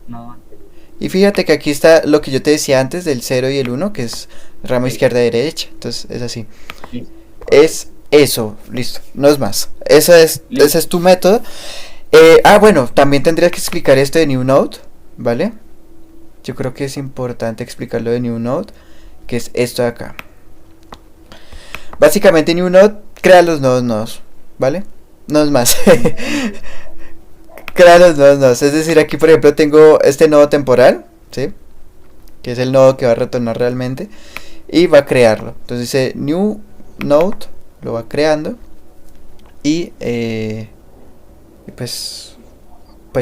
no anterior. Y fíjate que aquí está lo que yo te decía antes del 0 y el 1, que es rama Sí. izquierda y derecha. Entonces es así. Listo. Es eso, listo, no es más. Listo. Ese es tu método. Bueno, también tendrías que explicar esto de New Node, ¿vale? Yo creo que es importante explicarlo de New Node, que es esto de acá. Básicamente New Node crea los nuevos nodos, ¿vale? No es más. Crea los nuevos nodos. Es decir, aquí por ejemplo tengo este nodo temporal, ¿sí? Que es el nodo que va a retornar realmente. Y va a crearlo. Entonces dice New Node, lo va creando. Y pues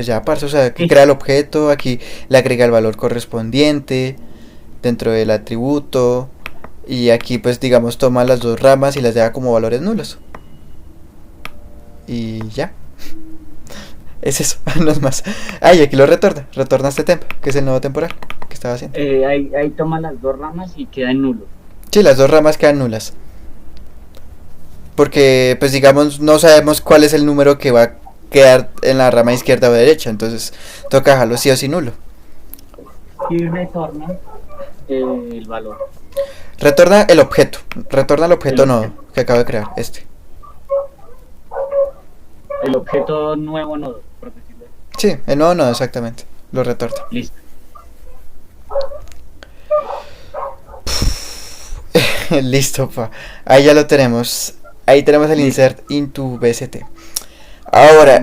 ya, parce, o sea, aquí crea el objeto, aquí le agrega el valor correspondiente dentro del atributo. Y aquí pues digamos toma las dos ramas y las deja como valores nulos. Y ya. Es eso, no es más. Y aquí lo retorna este tempo, que es el nodo temporal que estaba haciendo. Ahí toma las dos ramas y queda en nulo. Sí, las dos ramas quedan nulas. Porque, pues digamos, no sabemos cuál es el número que va a quedar en la rama izquierda o derecha. Entonces, toca dejarlo sí o sí nulo. Y retorna el valor. Retorna el objeto. Retorna el objeto El nodo objeto. que acabo de crear, este. El objeto nuevo nodo, por decirlo así. Sí, el nodo nodo, exactamente. Lo retorna. Listo. Listo, pa. Ahí ya lo tenemos. Ahí tenemos el Listo. insert into BST. Ahora,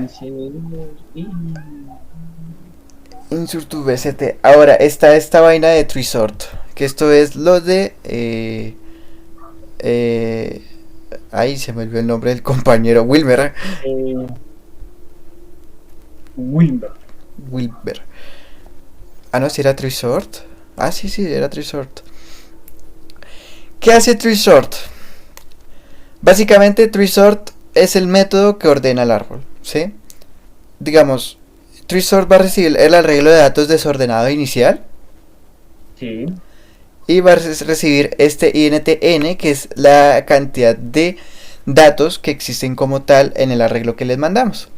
insert to BST. Ahora está esta vaina de tree sort. Que esto es lo de. Ahí se me olvidó el nombre del compañero. Wilmer. Wilber. Wilber. Ah, no, si era tree sort. Ah, sí, era tree sort. ¿Qué hace tree sort? Básicamente, tree sort es el método que ordena el árbol, ¿sí? Digamos, tree sort va a recibir el arreglo de datos desordenado inicial. Sí. Y va a recibir este INTN, que es la cantidad de datos que existen como tal en el arreglo que les mandamos.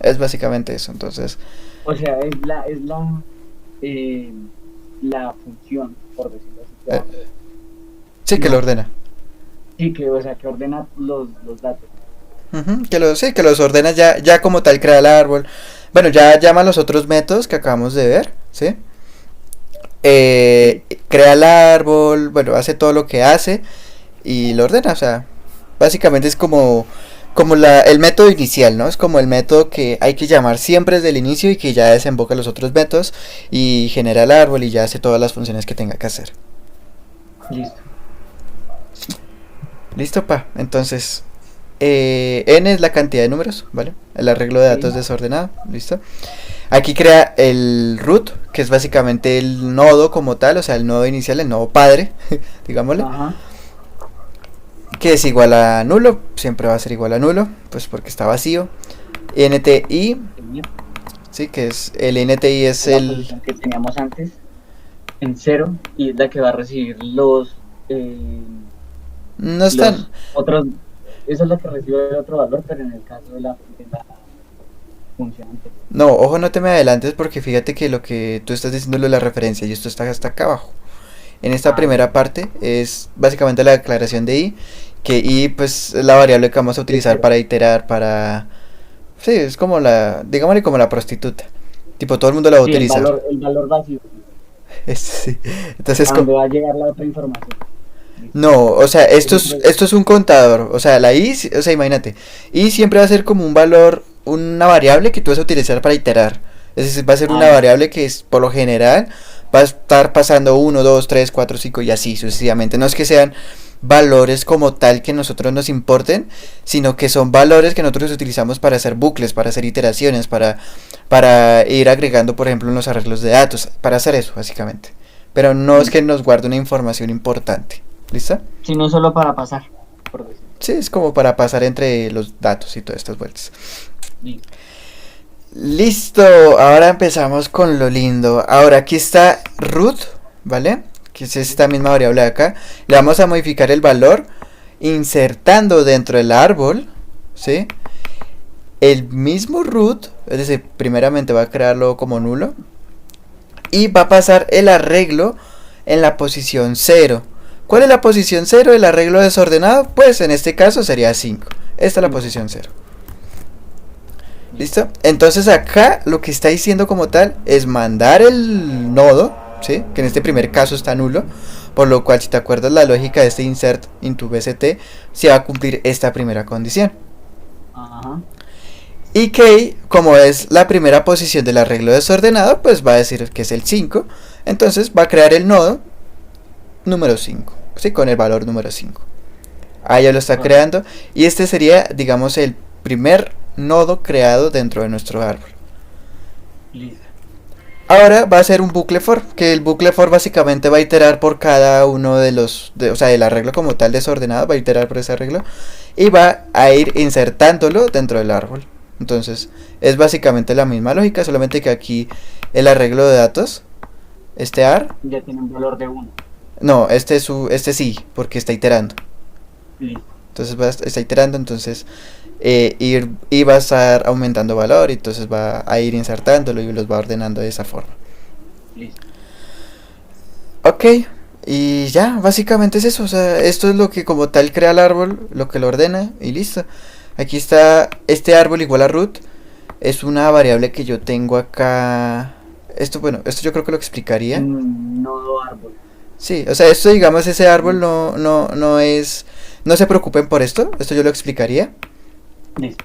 Es básicamente eso, entonces. O sea, la función, por decirlo así. Sí, que No. lo ordena. Sí, que ordena los datos. Que los ordena ya como tal, crea el árbol. Bueno, ya llama a los otros métodos que acabamos de ver, ¿sí? Crea el árbol, bueno, hace todo lo que hace y lo ordena, o sea, básicamente es como como el método inicial, ¿no? Es como el método que hay que llamar siempre desde el inicio y que ya desemboca los otros métodos y genera el árbol y ya hace todas las funciones que tenga que hacer. Listo. Listo, pa. Entonces, n es la cantidad de números, ¿vale? El arreglo de datos desordenado, listo. Aquí crea el root, que es básicamente el nodo como tal, o sea, el nodo inicial, el nodo padre, digámosle. Ajá. Que es igual a nulo, siempre va a ser igual a nulo, pues porque está vacío. NTI, sí, que es el NTI es La el... posición que teníamos antes en 0 y es la que va a recibir los No están... otros. Esa es la que recibe el otro valor, pero en el caso de la función anterior. No, ojo, no te me adelantes porque fíjate que lo que tú estás diciendo es lo de la referencia y esto está hasta acá abajo. En esta primera parte es básicamente la declaración de i, que i pues es la variable que vamos a utilizar para iterar, para... Sí, es como digámosle como la prostituta. Tipo, todo el mundo la va a utilizar. El valor vacío. Sí. Entonces, ¿A dónde va a llegar la otra información? no, o sea, esto es un contador. O sea, la i, o sea, imagínate, i siempre va a ser como un valor, una variable que tú vas a utilizar para iterar. Es decir, va a ser una variable que es, por lo general va a estar pasando 1, 2, 3, 4, 5 y así sucesivamente. No es que sean valores como tal que nosotros nos importen, sino que son valores que nosotros utilizamos para hacer bucles, para hacer iteraciones, para ir agregando, por ejemplo, en los arreglos de datos, para hacer eso, básicamente. Pero no es que nos guarde una información importante. ¿Listo? Sino solo para pasar, por decir. Sí, es como para pasar entre los datos y todas estas vueltas. Listo. Listo, ahora empezamos con lo lindo. Ahora aquí está root, ¿vale? Que es esta misma variable de acá. Le vamos a modificar el valor insertando dentro del árbol, ¿sí? El mismo root, es decir, primeramente va a crearlo como nulo y va a pasar el arreglo en la posición 0. ¿Cuál es la posición 0 del arreglo desordenado? Pues en este caso sería 5. Esta es la posición 0. ¿Listo? Entonces acá lo que está diciendo como tal es mandar el nodo, ¿sí? Que en este primer caso está nulo, por lo cual si te acuerdas la lógica de este insert into BCT, se va a cumplir esta primera condición. Ajá. Y que como es la primera posición del arreglo desordenado, pues va a decir que es el 5, entonces va a crear el nodo número 5, ¿sí? Con el valor número 5. Ahí ya lo está creando y este sería, digamos, el primer nodo creado dentro de nuestro árbol. Listo. Ahora va a ser un bucle for, que el bucle for básicamente va a iterar por cada uno de los, o sea, el arreglo como tal desordenado, va a iterar por ese arreglo y va a ir insertándolo dentro del árbol. Entonces es básicamente la misma lógica, solamente que aquí el arreglo de datos, este AR, Ya tiene un valor de 1. no, este sí, porque está iterando. Listo. Entonces está iterando, entonces y va a estar aumentando valor, y entonces va a ir insertándolo y los va ordenando de esa forma. Listo. Ok, y ya, básicamente es eso, o sea, esto es lo que como tal crea el árbol, lo que lo ordena y listo. Aquí está este árbol igual a root, es una variable que yo tengo acá. Esto, bueno, esto yo creo que lo explicaría. Nodo árbol. Sí, o sea, esto digamos, ese árbol no es, no se preocupen por esto yo lo explicaría. Listo.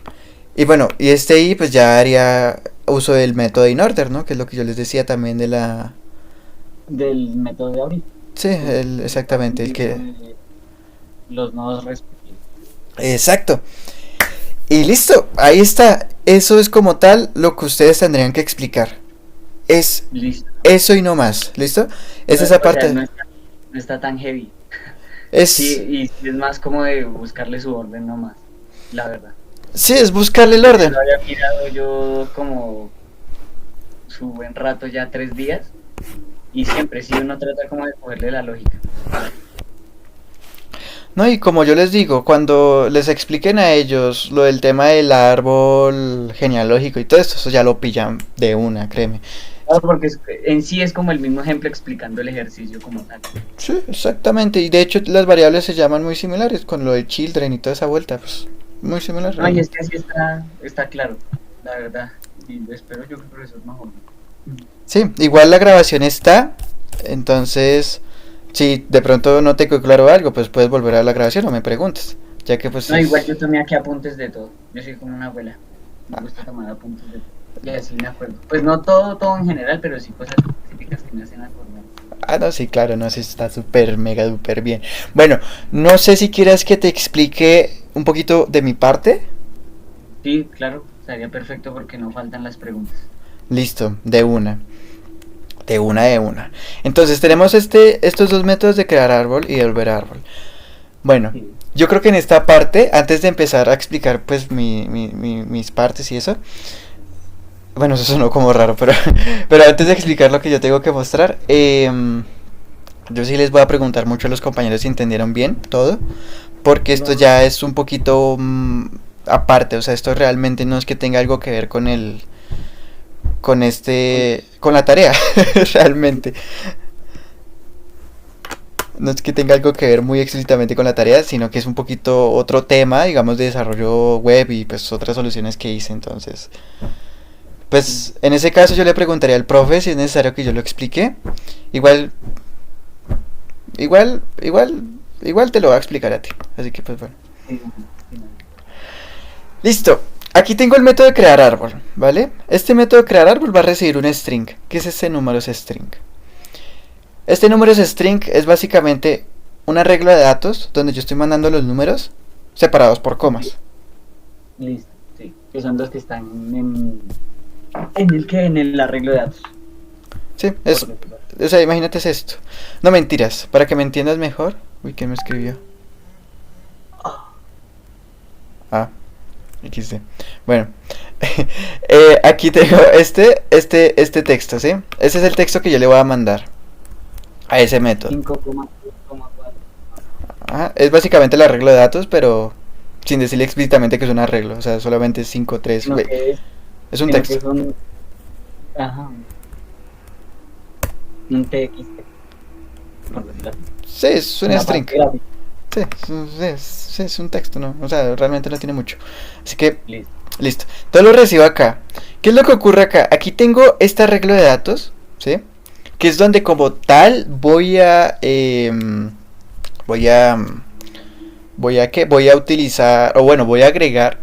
Y bueno, y este i pues ya haría uso del método inorder, ¿no? Que es lo que yo les decía también de la... Del método de abrir. Sí, exactamente, el que... Los nodos respectivos. Exacto. Y listo, ahí está. Eso es como tal lo que ustedes tendrían que explicar. Es Listo. eso y no más, ¿listo? Es esa parte... No está tan heavy. Es... Sí, y es más como de buscarle su orden nomás, la verdad. Sí, es buscarle el orden. Lo había mirado yo como su buen rato, ya 3 días, y siempre sí uno trata como de cogerle la lógica. No, y como yo les digo, cuando les expliquen a ellos lo del tema del árbol genealógico y todo esto, eso ya lo pillan de una, créeme. Claro, porque en sí es como el mismo ejemplo explicando el ejercicio como tal. Sí, exactamente, y de hecho las variables se llaman muy similares con lo de children y toda esa vuelta, pues muy similar. No, y es que así está claro, la verdad, y espero yo que el profesor mejor. Sí, igual la grabación está, entonces si de pronto no te quedó claro algo, pues puedes volver a la grabación o me preguntas. ya que pues No, igual yo tomé aquí apuntes de todo. Yo soy como una abuela. Me gusta tomar apuntes de todo. Y así me acuerdo. Pues no todo en general, pero sí cosas específicas que me hacen acordar. Ah, no, sí, claro, no, sí está súper, mega, súper bien. Bueno, no sé si quieras que te explique un poquito de mi parte. Sí, claro, estaría perfecto porque no faltan las preguntas. Listo, de una. De una, de una. Entonces tenemos estos dos métodos de crear árbol y de volver árbol. Bueno, Sí. yo creo que en esta parte, antes de empezar a explicar pues mis partes y eso, bueno, eso sonó como raro, pero antes de explicar lo que yo tengo que mostrar, yo sí les voy a preguntar mucho a los compañeros si entendieron bien todo, porque esto ya es un poquito aparte, o sea, esto realmente no es que tenga algo que ver con la tarea, realmente. No es que tenga algo que ver muy explícitamente con la tarea, sino que es un poquito otro tema, digamos, de desarrollo web y pues otras soluciones que hice, entonces. Pues en ese caso yo le preguntaría al profe si es necesario que yo lo explique. Igual, igual te lo voy a explicar a ti. Así que pues bueno. Sí, sí, no. Listo. Aquí tengo el método de crear árbol, ¿vale? Este método de crear árbol va a recibir un string. ¿Qué es este número? Es string. Este número es string, es básicamente un arreglo de datos donde yo estoy mandando los números separados por comas. Listo, sí. Que son los que están en el arreglo de datos. Sí, o sea, imagínate es esto. No mentiras, para que me entiendas mejor. Uy, ¿quién me escribió? Ah, XD. Bueno, aquí tengo este texto, ¿sí? Ese es el texto que yo le voy a mandar a ese método. 5,4. Ajá, es básicamente el arreglo de datos, pero sin decirle explícitamente que es un arreglo. O sea, solamente 5, 3. Sino que Es un sino que texto. son, ajá, un TXT. Por decirlo así. Sí, es un Una string. parte gráfica. Sí, es un texto, ¿no? O sea, realmente no tiene mucho. Así que, Listo. listo. Todo lo recibo acá. ¿Qué es lo que ocurre acá? Aquí tengo este arreglo de datos, ¿sí? Que es donde como tal voy a utilizar, o bueno, voy a agregar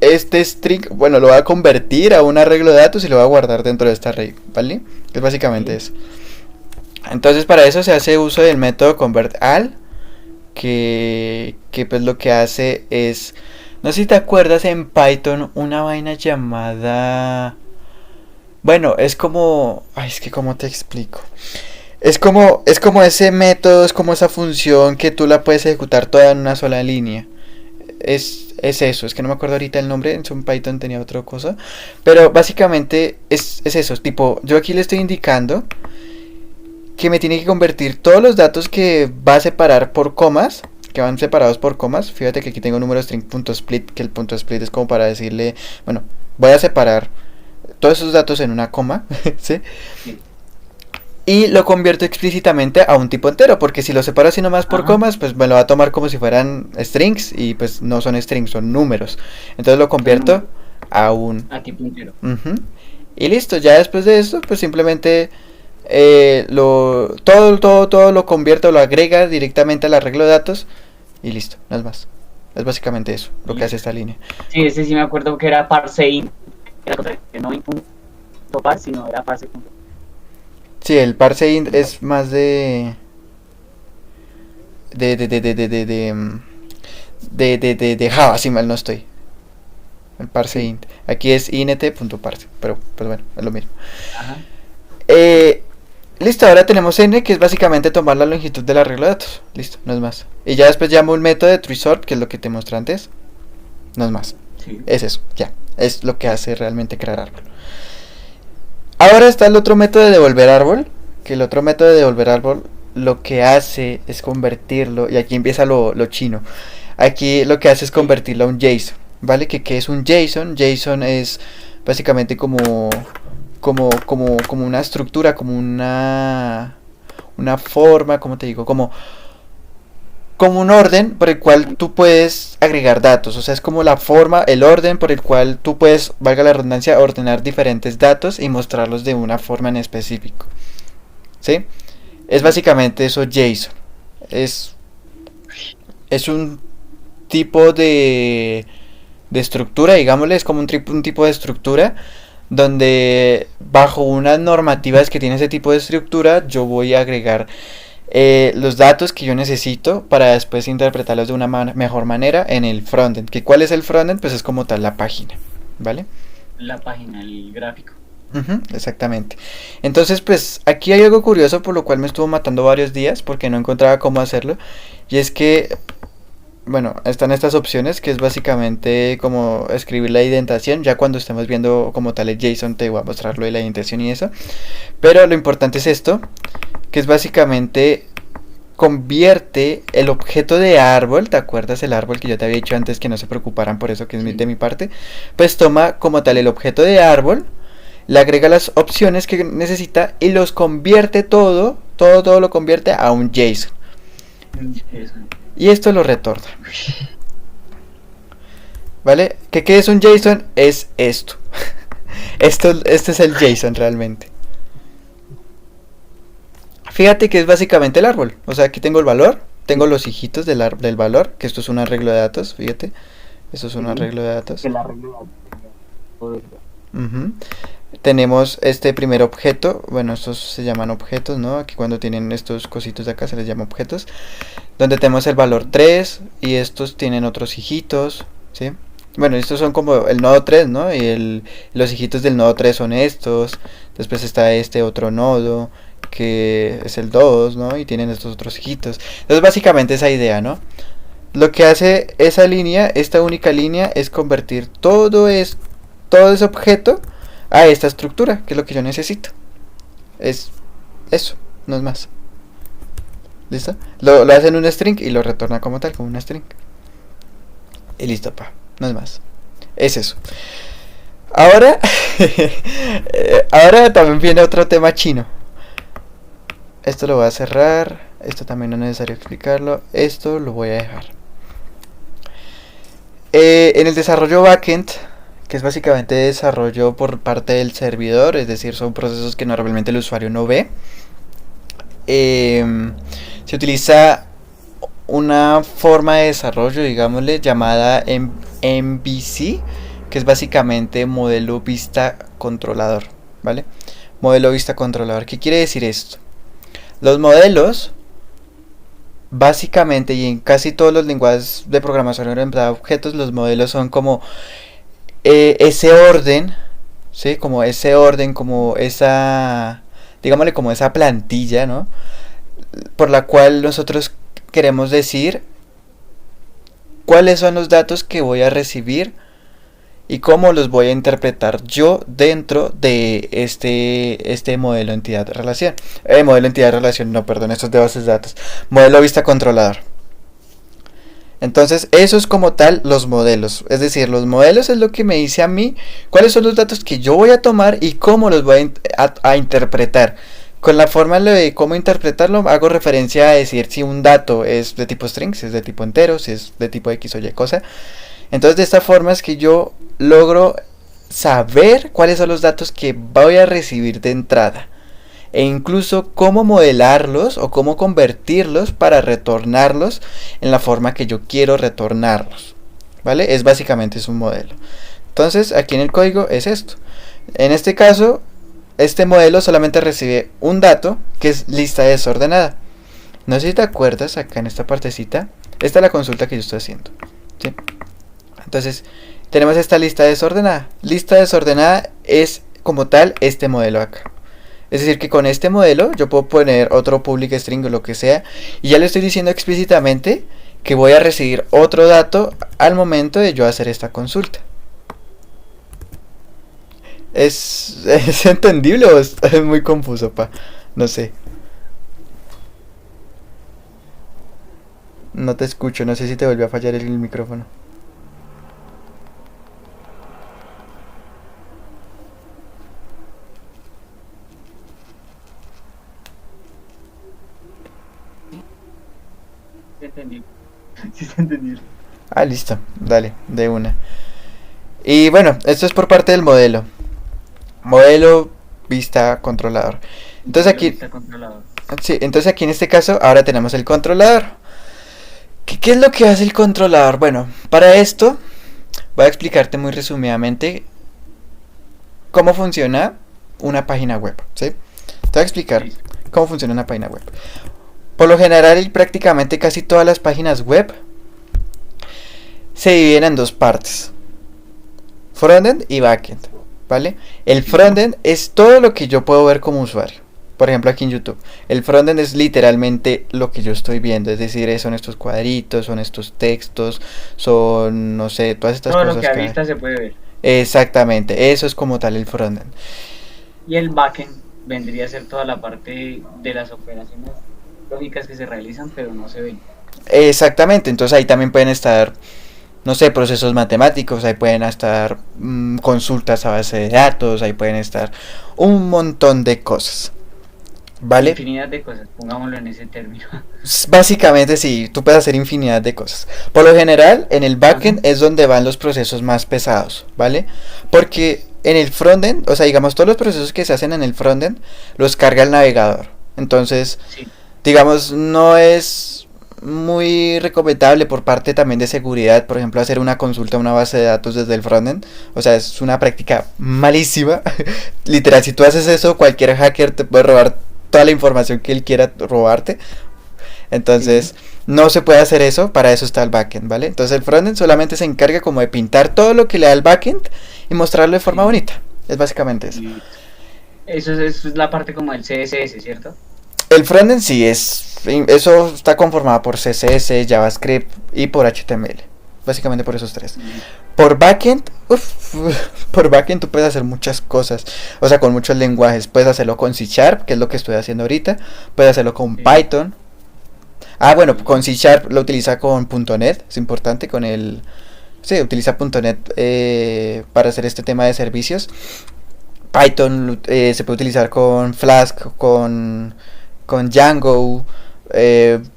este string, bueno, lo voy a convertir a un arreglo de datos y lo voy a guardar dentro de esta array, ¿vale? Es básicamente eso. Entonces para eso se hace uso del método convertAll, que pues lo que hace es, no sé si te acuerdas en Python una vaina llamada, bueno, es como, ay, es que cómo te explico. Es como ese método, es como esa función que tú la puedes ejecutar toda en una sola línea. Es eso, es que no me acuerdo ahorita el nombre, en un Python tenía otra cosa. Pero básicamente es eso, tipo, yo aquí le estoy indicando que me tiene que convertir todos los datos que va a separar por comas, que van separados por comas. Fíjate que aquí tengo un número string.split, que el punto split es como para decirle, bueno, voy a separar todos esos datos en una coma, ¿sí? Sí. Y lo convierto explícitamente a un tipo entero, porque si lo separo así nomás por Ajá. comas, pues me lo va a tomar como si fueran strings, y pues no son strings, son números. Entonces lo convierto a un... Aquí puntero. Y listo, ya después de esto, pues simplemente todo lo convierto, lo agrega directamente al arreglo de datos, y listo, no es más. Es básicamente eso, lo que hace esta línea. Sí, ese sí me acuerdo que era parseInt. Era cosa que no punto par, sino era parse. Sí, el parseInt es más de Java, si mal no estoy. El parseInt. Aquí es int.parse, pero pues bueno, es lo mismo. Ajá. Listo, ahora tenemos n, que es básicamente tomar la longitud del arreglo de datos. Listo, no es más. Y ya después llamo un método de treesort, que es lo que te mostré antes. No es más. Sí. Es eso, ya. Es lo que hace realmente crear árbol. Ahora está el otro método de devolver árbol, que el otro método de devolver árbol lo que hace es convertirlo, y aquí empieza lo chino. Aquí lo que hace es convertirlo a un JSON, ¿vale? ¿Qué es un JSON? JSON es básicamente como una estructura, como una forma, como te digo, como un orden por el cual tú puedes agregar datos. O sea, es como la forma, el orden por el cual tú puedes, valga la redundancia, ordenar diferentes datos y mostrarlos de una forma en específico. ¿Sí? Es básicamente eso JSON. Es un tipo de estructura, digámosle, es como un tipo de estructura donde bajo unas normativas que tiene ese tipo de estructura yo voy a agregar los datos que yo necesito para después interpretarlos de una mejor manera en el frontend. ¿Cuál es el frontend? Pues es como tal la página, ¿vale? La página, el gráfico. Exactamente. Entonces, pues aquí hay algo curioso por lo cual me estuvo matando varios días porque no encontraba cómo hacerlo. Y es que, bueno, están estas opciones que es básicamente como escribir la indentación. Ya cuando estemos viendo como tal el JSON te voy a mostrar lo de la indentación y eso. Pero lo importante es esto, que es básicamente convierte el objeto de árbol, ¿te acuerdas el árbol que yo te había dicho antes que no se preocuparan por eso que es de mi parte? Pues toma como tal el objeto de árbol, le agrega las opciones que necesita y los convierte todo lo convierte a un JSON. Y esto lo retorna. ¿Vale? ¿Qué es un JSON? Es esto. Este es el JSON realmente. Fíjate que es básicamente el árbol. O sea, aquí tengo el valor, tengo los hijitos del valor, que esto es un arreglo de datos, fíjate. Esto es un arreglo de datos. El arreglo de datos. Tenemos este primer objeto, bueno, estos se llaman objetos, ¿no? Aquí cuando tienen estos cositos de acá se les llama objetos. Donde tenemos el valor 3 y estos tienen otros hijitos, ¿sí? Bueno, estos son como el nodo 3, ¿no? Y los hijitos del nodo 3 son estos. Después está este otro nodo, que es el 2, ¿no? Y tienen estos otros hijitos. Entonces básicamente esa idea, ¿no? Lo que hace esa línea, esta única línea, es convertir todo ese objeto a esta estructura, que es lo que yo necesito. Es eso, no es más. ¿Listo? Lo hace en un string y lo retorna como tal, como una string. Y listo, no es más. Es eso. Ahora, ahora también viene otro tema chino. Esto lo voy a cerrar. Esto también no es necesario explicarlo. Esto lo voy a dejar. En el desarrollo backend, que es básicamente desarrollo por parte del servidor, es decir, son procesos que normalmente el usuario no ve, se utiliza una forma de desarrollo, digámosle, llamada MVC, que es básicamente modelo vista controlador, ¿vale? Modelo vista controlador. ¿Qué quiere decir esto? Los modelos, básicamente, y en casi todos los lenguajes de programación orientada a objetos, los modelos son como ese orden, ¿sí? Como ese orden, como esa, digámosle, como esa plantilla, ¿no? Por la cual nosotros queremos decir cuáles son los datos que voy a recibir y cómo los voy a interpretar yo dentro de este modelo entidad-relación. Modelo entidad-relación, no, perdón, esto es de bases de datos. Modelo vista controlador. Entonces, eso es como tal los modelos. Es decir, los modelos es lo que me dice a mí cuáles son los datos que yo voy a tomar y cómo los voy a interpretar. Con la forma de cómo interpretarlo, hago referencia a decir si un dato es de tipo string, si es de tipo entero, si es de tipo X o Y cosa. Entonces, de esta forma es que yo logro saber cuáles son los datos que voy a recibir de entrada. E incluso cómo modelarlos o cómo convertirlos para retornarlos en la forma que yo quiero retornarlos. ¿Vale? Básicamente es un modelo. Entonces, aquí en el código es esto. En este caso, este modelo solamente recibe un dato, que es lista desordenada. No sé si te acuerdas, acá en esta partecita, esta es la consulta que yo estoy haciendo, ¿sí? Entonces, tenemos esta lista desordenada. Lista desordenada es como tal este modelo acá. Es decir, que con este modelo yo puedo poner otro public string o lo que sea, y ya le estoy diciendo explícitamente que voy a recibir otro dato al momento de yo hacer esta consulta. ¿Es entendible o es muy confuso, No sé. No te escucho, no sé si te volvió a fallar el micrófono. Sí, se entendió. Ah, listo, dale, de una. Y bueno, esto es por parte del modelo. Modelo vista controlador. Entonces aquí, sí, entonces aquí en este caso ahora tenemos el controlador. ¿Qué es lo que hace el controlador? Bueno, para esto voy a explicarte muy resumidamente cómo funciona una página web, ¿sí? Te voy a explicar cómo funciona una página web. Por lo general, y prácticamente casi todas las páginas web se dividen en dos partes: frontend y backend, ¿vale? El frontend es todo lo que yo puedo ver como usuario. Por ejemplo, aquí en YouTube, el frontend es literalmente lo que yo estoy viendo, es decir, son estos cuadritos, son estos textos, son, no sé, todas estas Todo cosas lo que a vista se puede ver. Exactamente, eso es como tal el frontend. Y el backend vendría a ser toda la parte de las operaciones lógicas que se realizan, pero no se ven. Exactamente, entonces ahí también pueden estar, no sé, procesos matemáticos, ahí pueden estar consultas a base de datos, ahí pueden estar un montón de cosas. ¿Vale? Infinidad de cosas, pongámoslo en ese término. Básicamente sí, tú puedes hacer infinidad de cosas. Por lo general, en el backend es donde van los procesos más pesados, ¿vale? Porque en el frontend, o sea, digamos, todos los procesos que se hacen en el frontend los carga el navegador. Entonces, Sí. digamos, no es muy recomendable por parte también de seguridad, por ejemplo, hacer una consulta a una base de datos desde el frontend. O sea, es una práctica malísima. Literal, si tú haces eso, cualquier hacker te puede robar toda la información que él quiera robarte. Entonces, no se puede hacer eso, para eso está el backend, ¿vale? Entonces el frontend solamente se encarga como de pintar todo lo que le da el backend y mostrarlo de forma bonita. Es básicamente eso. Eso es la parte como del CSS, ¿cierto? El frontend sí eso está conformado por CSS, JavaScript y por HTML. Básicamente por esos tres. Por backend, por backend tú puedes hacer muchas cosas. O sea, con muchos lenguajes. Puedes hacerlo con C#, que es lo que estoy haciendo ahorita. Puedes hacerlo con Python. Ah, bueno, con C# lo utiliza con .NET. Es importante, con el... Sí, utiliza .NET para hacer este tema de servicios. Python se puede utilizar con Flask, con Django.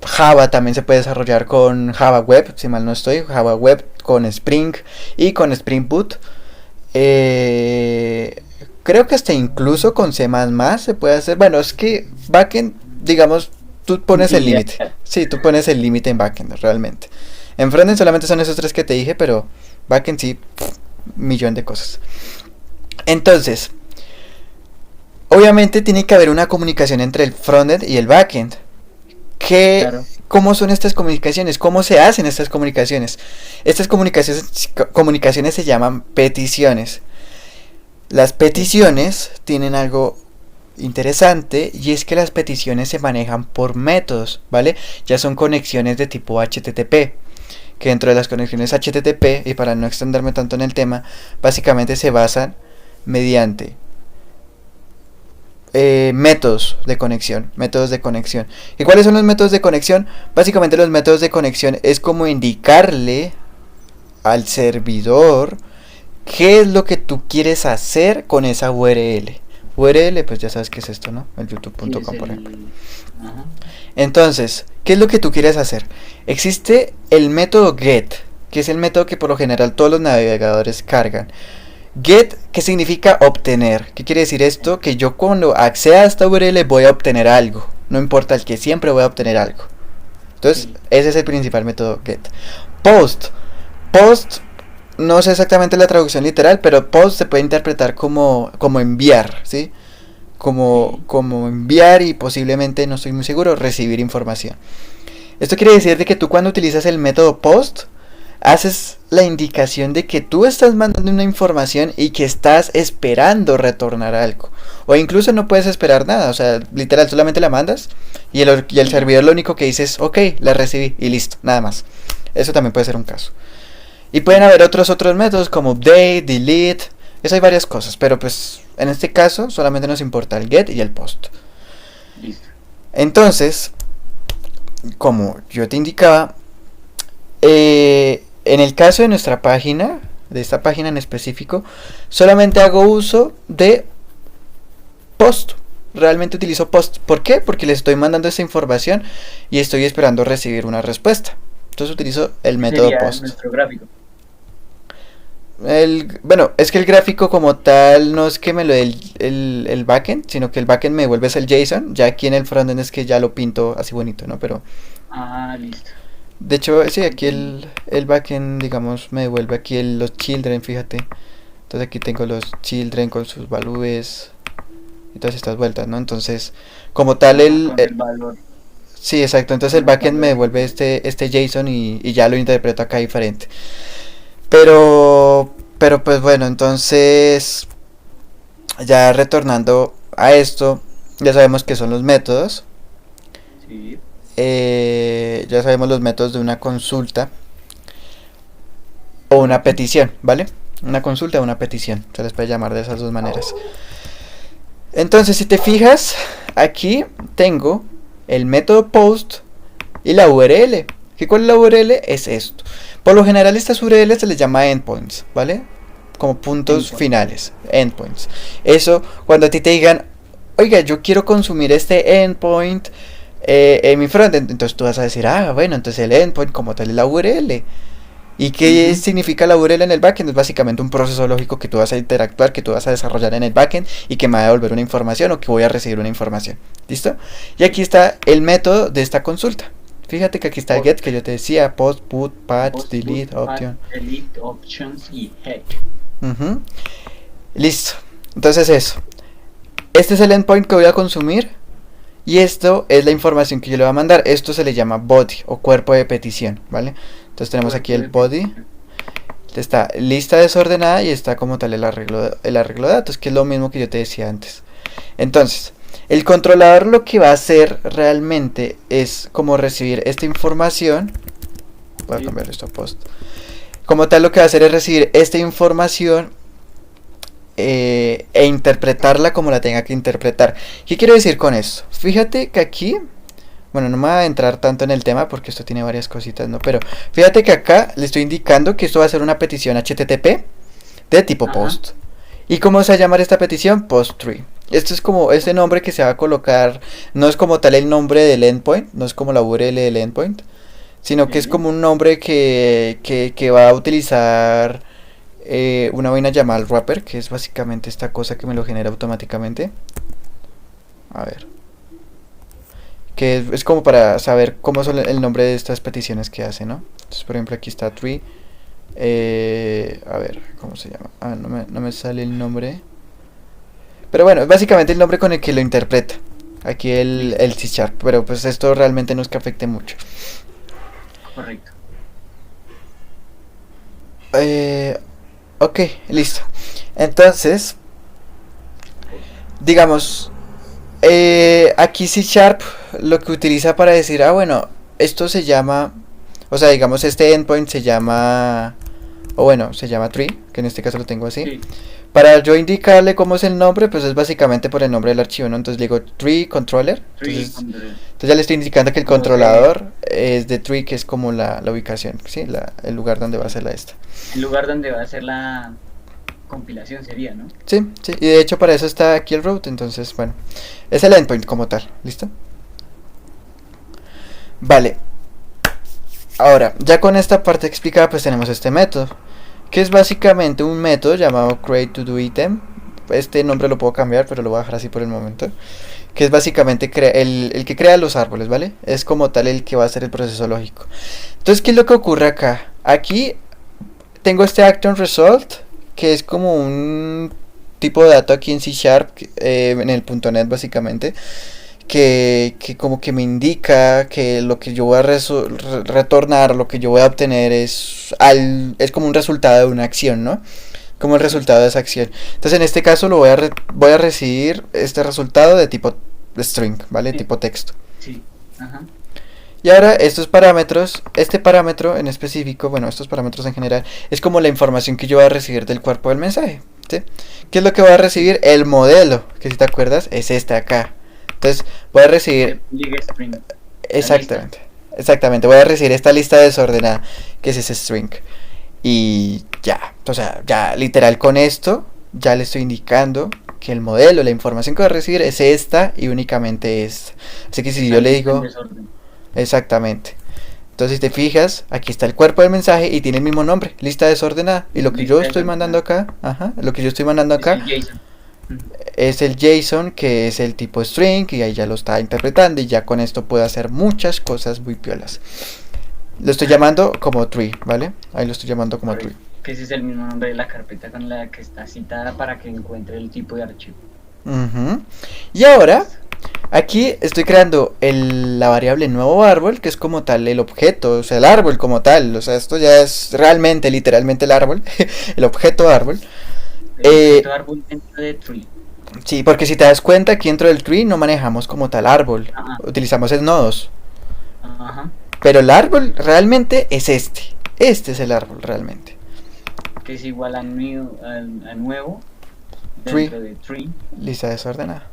Java también se puede desarrollar con Java Web, si mal no estoy, Java Web con Spring y con Spring Boot. Creo que hasta incluso con C++ se puede hacer. Bueno, es que backend, digamos, tú pones el límite. Sí, tú pones el límite en backend, realmente. En frontend solamente son esos tres que te dije, pero backend sí, millón de cosas. Entonces, obviamente tiene que haber una comunicación entre el frontend y el backend. Claro. ¿Cómo son estas comunicaciones? ¿Cómo se hacen estas comunicaciones? Estas comunicaciones se llaman peticiones. Las peticiones tienen algo interesante, y es que las peticiones se manejan por métodos, ¿vale? Ya son conexiones de tipo HTTP, que dentro de las conexiones HTTP, y para no extenderme tanto en el tema, básicamente se basan mediante métodos de conexión. ¿Y cuáles son los métodos de conexión? Básicamente los métodos de conexión es como indicarle al servidor qué es lo que tú quieres hacer con esa URL. URL, pues ya sabes qué es esto, ¿no? El youtube.com, por ejemplo. Ajá. Entonces, ¿qué es lo que tú quieres hacer? Existe el método get, que es el método que por lo general todos los navegadores cargan. Get, ¿qué significa obtener? ¿Qué quiere decir esto? Que yo cuando acceda a esta URL voy a obtener algo. No importa el que, siempre voy a obtener algo. Entonces, ese es el principal método get. Post. Post, no sé exactamente la traducción literal, pero post se puede interpretar como enviar, ¿sí? Como enviar, y posiblemente, no estoy muy seguro, recibir información. Esto quiere decir de que tú cuando utilizas el método post, haces la indicación de que tú estás mandando una información y que estás esperando retornar algo. O incluso no puedes esperar nada, o sea, literal, solamente la mandas y el servidor lo único que dice es, ok, la recibí y listo, nada más. Eso también puede ser un caso. Y pueden haber otros métodos como update, delete, eso hay varias cosas, pero pues en este caso solamente nos importa el get y el post. Listo. Entonces, como yo te indicaba, en el caso de nuestra página, de esta página en específico, solamente hago uso de post. Realmente utilizo post. ¿Por qué? Porque les estoy mandando esa información y estoy esperando recibir una respuesta. Entonces utilizo el método Sería post. nuestro gráfico. Bueno, es que el gráfico como tal no es que me lo dé el backend, sino que el backend me devuelve el JSON. Ya aquí en el frontend es que ya lo pinto así bonito, ¿no? Pero Ah, listo. De hecho, sí, aquí el backend, digamos, me devuelve aquí los children, fíjate. Entonces aquí tengo los children con sus values y todas estas vueltas, ¿no? Entonces, como tal, Con el valor. sí, exacto. Entonces el backend me devuelve este JSON y ya lo interpreto acá diferente. Pero pues bueno, entonces, ya retornando a esto, ya sabemos que son los métodos. Sí. Ya sabemos los métodos de una consulta o una petición, ¿vale? Una consulta o una petición, se les puede llamar de esas dos maneras. Entonces, si te fijas, aquí tengo el método post y la URL. ¿Cuál es la URL? Es esto. Por lo general estas URL se les llama endpoints, ¿vale? Como puntos finales, endpoints. Eso, cuando a ti te digan, oiga, yo quiero consumir este endpoint en mi frontend, entonces tú vas a decir, bueno, entonces el endpoint como tal es la URL. ¿Y qué significa la URL en el backend? Es básicamente un proceso lógico que tú vas a interactuar, que tú vas a desarrollar en el backend y que me va a devolver una información o que voy a recibir una información. ¿Listo? Y aquí está el método de esta consulta. Fíjate que aquí está get, que yo te decía, post, put, patch, delete, option. Delete, options y head. Listo. Entonces eso. Este es el endpoint que voy a consumir. Y esto es la información que yo le voy a mandar. Esto se le llama body o cuerpo de petición, ¿vale? Entonces tenemos aquí el body. Está lista desordenada y está como tal el arreglo de datos, que es lo mismo que yo te decía antes. Entonces, el controlador lo que va a hacer realmente es como recibir esta información. Voy a cambiar esto a post. Como tal lo que va a hacer es recibir esta información e interpretarla como la tenga que interpretar. ¿Qué quiero decir con esto? Fíjate que aquí, bueno, no me voy a entrar tanto en el tema porque esto tiene varias cositas, ¿no? Pero fíjate que acá le estoy indicando que esto va a ser una petición HTTP de tipo post. ¿Y cómo se va a llamar esta petición? Post tree. Esto es como este nombre que se va a colocar, no es como tal el nombre del endpoint, no es como la URL del endpoint, sino que es como un nombre que va a utilizar una vaina llamada wrapper, que es básicamente esta cosa que me lo genera automáticamente. A ver. Que es como para saber cómo son el nombre de estas peticiones que hace, ¿no? Entonces, por ejemplo, aquí está tree. A ver, ¿cómo se llama? No me sale el nombre. Pero bueno, es básicamente el nombre con el que lo interpreta. Aquí el C#, pero pues esto realmente no es que afecte mucho. Correcto. Ok, listo. Entonces, digamos, aquí C# lo que utiliza para decir, bueno, esto se llama, o sea, digamos, este endpoint se llama, o bueno, se llama tree, que en este caso lo tengo así. Sí. Para yo indicarle cómo es el nombre, pues es básicamente por el nombre del archivo, ¿no? Entonces le digo tree controller. Entonces ya le estoy indicando que el controlador es de tree, que es como la ubicación, ¿sí? El lugar donde va a ser esta. El lugar donde va a ser la compilación sería, ¿no? Sí, y de hecho para eso está aquí el root, entonces, bueno, es el endpoint como tal, ¿listo? Vale. Ahora, ya con esta parte explicada, pues tenemos este método, que es básicamente un método llamado createToDoItem. Este nombre lo puedo cambiar, pero lo voy a dejar así por el momento. Que es básicamente el que crea los árboles, ¿vale? Es como tal el que va a hacer el proceso lógico. Entonces, ¿qué es lo que ocurre acá? Aquí tengo este ActionResult, que es como un tipo de dato aquí en C#, en el .NET básicamente, que como que me indica que lo que yo voy a retornar, lo que yo voy a obtener es como un resultado de una acción, ¿no? Como el resultado de esa acción. Entonces en este caso voy a recibir este resultado de tipo string, ¿vale? Sí. Tipo texto. Sí. Ajá. Y ahora estos parámetros, este parámetro en específico, bueno, estos parámetros en general, es como la información que yo voy a recibir del cuerpo del mensaje, ¿sí? ¿Qué es lo que voy a recibir? El modelo, que si te acuerdas, es este acá. Entonces voy a recibir... Exactamente, voy a recibir esta lista desordenada, que es ese string. Y ya, o sea, ya literal con esto, ya le estoy indicando que el modelo, la información que voy a recibir es esta y únicamente esta. Así que si yo le digo... Exactamente. Entonces si te fijas, aquí está el cuerpo del mensaje y tiene el mismo nombre, lista desordenada. Y lo que yo estoy mandando acá, es el JSON, que es el tipo string, y ahí ya lo está interpretando y ya con esto puedo hacer muchas cosas muy piolas. Lo estoy llamando como tree, ¿vale? Ahí lo estoy llamando como tree. Que ese es el mismo nombre de la carpeta con la que está citada para que encuentre el tipo de archivo. Ujú. Y ahora, aquí estoy creando la variable nuevo árbol, que es como tal el objeto, o sea, el árbol como tal. O sea, esto ya es realmente, literalmente el árbol, el objeto árbol. El objeto árbol dentro de tree. Sí, porque si te das cuenta, aquí dentro del tree no manejamos como tal árbol, Ajá. utilizamos es nodos. Ajá. Pero el árbol realmente es este. Este es el árbol realmente. Que es igual a nuevo Tree. dentro de tree. Lista desordenada.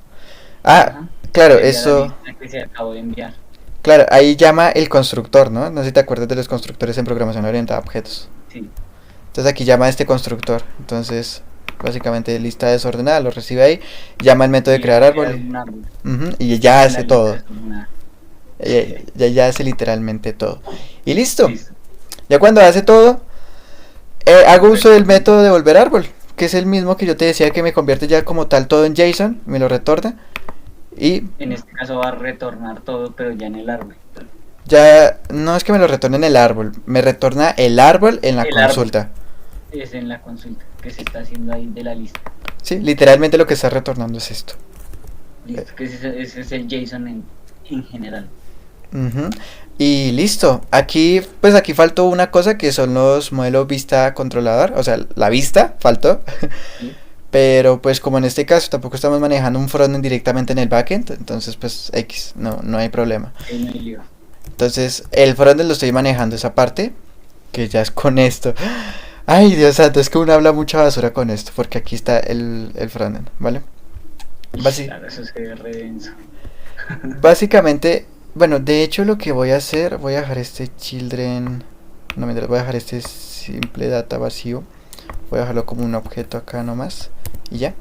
Ah, Ajá. claro, Sería la eso. lista que se acabó de enviar. Claro, ahí llama el constructor, ¿no? No sé si te acuerdas de los constructores en programación orientada a objetos. Sí. Entonces aquí llama a este constructor. Entonces, básicamente lista desordenada, lo recibe ahí. Llama el método de Y crear va a árbol. un árbol. Ujú, y ya La hace lista todo. desordenada. Ya hace literalmente todo. Y listo. Listo. Ya cuando hace todo, hago uso del método de volver árbol, que es el mismo que yo te decía que me convierte ya como tal todo en JSON, me lo retorna. Y En este caso va a retornar todo, pero ya en el árbol. ya no es que me lo retorne en el árbol, me retorna el árbol en la El árbol. consulta. Es en la consulta que se está haciendo ahí de la lista. Sí, literalmente lo que está retornando es esto. Listo. Que ese es el JSON en general. Ujú. Y listo. Aquí, pues aquí faltó una cosa que son los modelos vista controlador. O sea, la vista faltó. ¿Sí? Pero pues como en este caso tampoco estamos manejando un frontend directamente en el backend, entonces pues X, no hay problema. En el lío. Entonces el frontend lo estoy manejando esa parte, que ya es con esto. Ay, Dios santo, es que uno habla mucha basura con esto, porque aquí está el frontend, ¿vale? Claro, eso se ve re denso. Básicamente, bueno, de hecho lo que voy a hacer, voy a dejar este children, no me voy a dejar este simple data vacío, voy a dejarlo como un objeto acá nomás, y ya.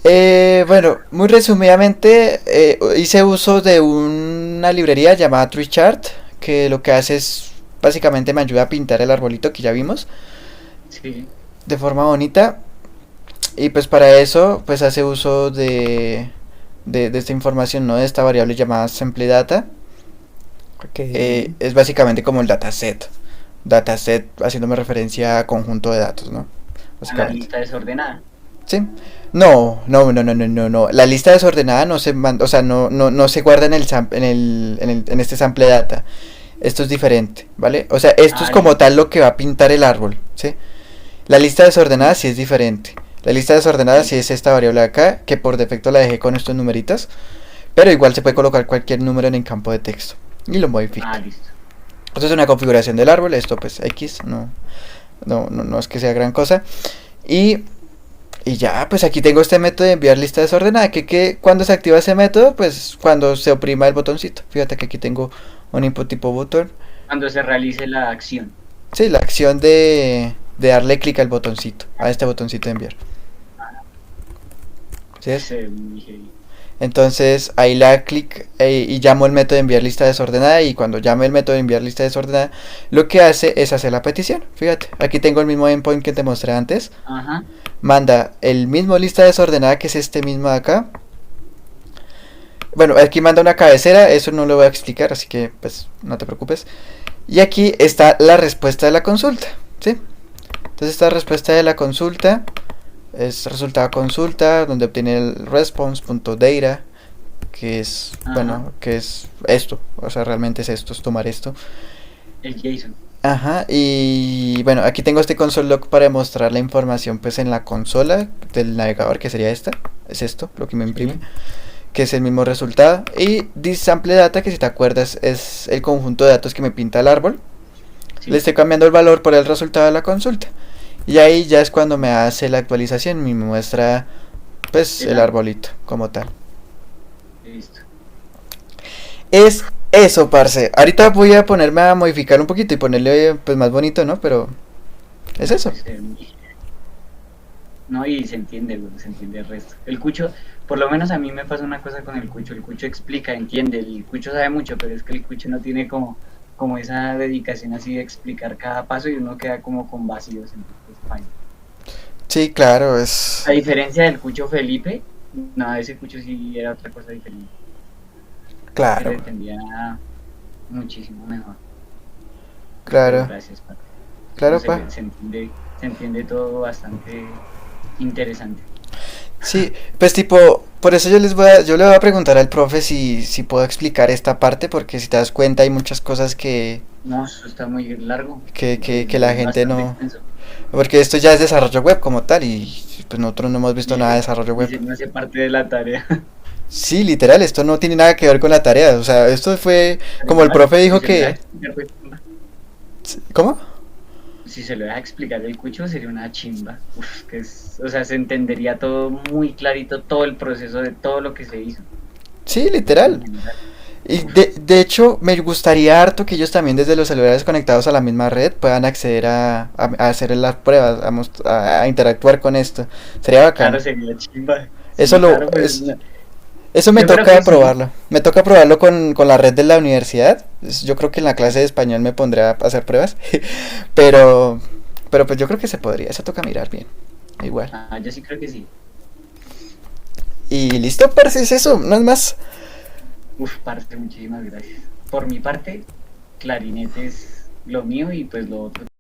Bueno, muy resumidamente, hice uso de una librería llamada TreeChart, que lo que hace es, básicamente me ayuda a pintar el arbolito que ya vimos, Sí. de forma bonita, y pues para eso, pues hace uso de esta información, ¿no? De esta variable llamada SampleData, que es básicamente como el dataset. Dataset haciéndome referencia a conjunto de datos, ¿no? A la lista desordenada. Sí. No. La lista desordenada no se manda, o sea, no se guarda en en este sample data. Esto es diferente, ¿vale? O sea, esto es como tal lo que va a pintar el árbol, ¿sí? La lista desordenada sí es diferente. La lista desordenada sí es esta variable de acá, que por defecto la dejé con estos numeritos, pero igual se puede colocar cualquier número en el campo de texto y lo modifica. Listo. Esto es una configuración del árbol, esto pues X, no es que sea gran cosa. Y ya, pues aquí tengo este método de enviar lista desordenada, que cuando se activa ese método, pues cuando se oprima el botoncito. Fíjate que aquí tengo un input tipo button. Cuando se realice la acción. Sí, la acción de darle clic al botoncito, a este botoncito de enviar. ¿Sí es? Entonces ahí le da clic y llamo el método de enviar lista desordenada, y cuando llame el método de enviar lista desordenada, lo que hace es hacer la petición. Fíjate, aquí tengo el mismo endpoint que te mostré antes. Ajá. Manda el mismo lista desordenada, que es este mismo de acá. Bueno, aquí manda una cabecera, eso no lo voy a explicar, así que pues no te preocupes. Y aquí está la respuesta de la consulta, ¿sí? Entonces esta respuesta de la consulta es resultado consulta, donde obtiene el response.data, que es, bueno, que es esto, o sea, realmente es esto, es tomar esto. El JSON. Ajá, y bueno, aquí tengo este console log para demostrar la información pues en la consola del navegador, que sería esta, es esto, lo que me imprime, que es el mismo resultado. Y this sample data, que si te acuerdas es el conjunto de datos que me pinta el árbol. Le estoy cambiando el valor por el resultado de la consulta. Y ahí ya es cuando me hace la actualización y me muestra pues el arbolito como tal. Listo. Es eso, parce. Ahorita voy a ponerme a modificar un poquito y ponerle pues más bonito, ¿no? Pero es eso. No, y se entiende, güey, se entiende el resto. El cucho, por lo menos a mí me pasa una cosa con el cucho explica, entiende, el cucho sabe mucho, pero es que el cucho no tiene como esa dedicación así de explicar cada paso, y uno queda como con vacíos, entonces fine. Sí, claro, es... A diferencia del cucho Felipe, no, ese cucho sí era otra cosa diferente. Claro. Se entendía muchísimo mejor. Claro, Gracias, pa. No, claro, pa. se entiende todo bastante interesante. Sí, pues tipo, por eso yo le voy a preguntar al profe si puedo explicar esta parte, porque si te das cuenta hay muchas cosas No, eso está muy largo, que la es gente bastante no, extenso. porque esto ya es desarrollo web como tal y pues nosotros no hemos visto nada de desarrollo Y web. se me hace parte de la tarea. Sí, literal, esto no tiene nada que ver con la tarea, o sea, esto fue Pero como el igual, profe si dijo se lo deja que... explicar, pues, ¿Cómo? si se lo deja explicar el cucho sería una chimba. Uf, o sea, se entendería todo muy clarito, todo el proceso de todo lo que se hizo Sí, en literal. general. Y Uf, de hecho, me gustaría harto que ellos también desde los celulares conectados a la misma red puedan acceder a hacer las pruebas, a interactuar con esto. Sería claro, bacano. sería chimba. Eso Sí, lo, claro, pues es, eso me yo creo toca que sí. probarlo. Me toca probarlo con la red de la universidad. Yo creo que en la clase de español me pondré a hacer pruebas. pero, pero pues yo creo que se podría. Eso toca mirar bien. Igual. Ah, yo sí creo que sí. Y listo, parce, es eso. No es más. Uf, parce, muchísimas gracias. Por mi parte, clarinete es lo mío y pues lo otro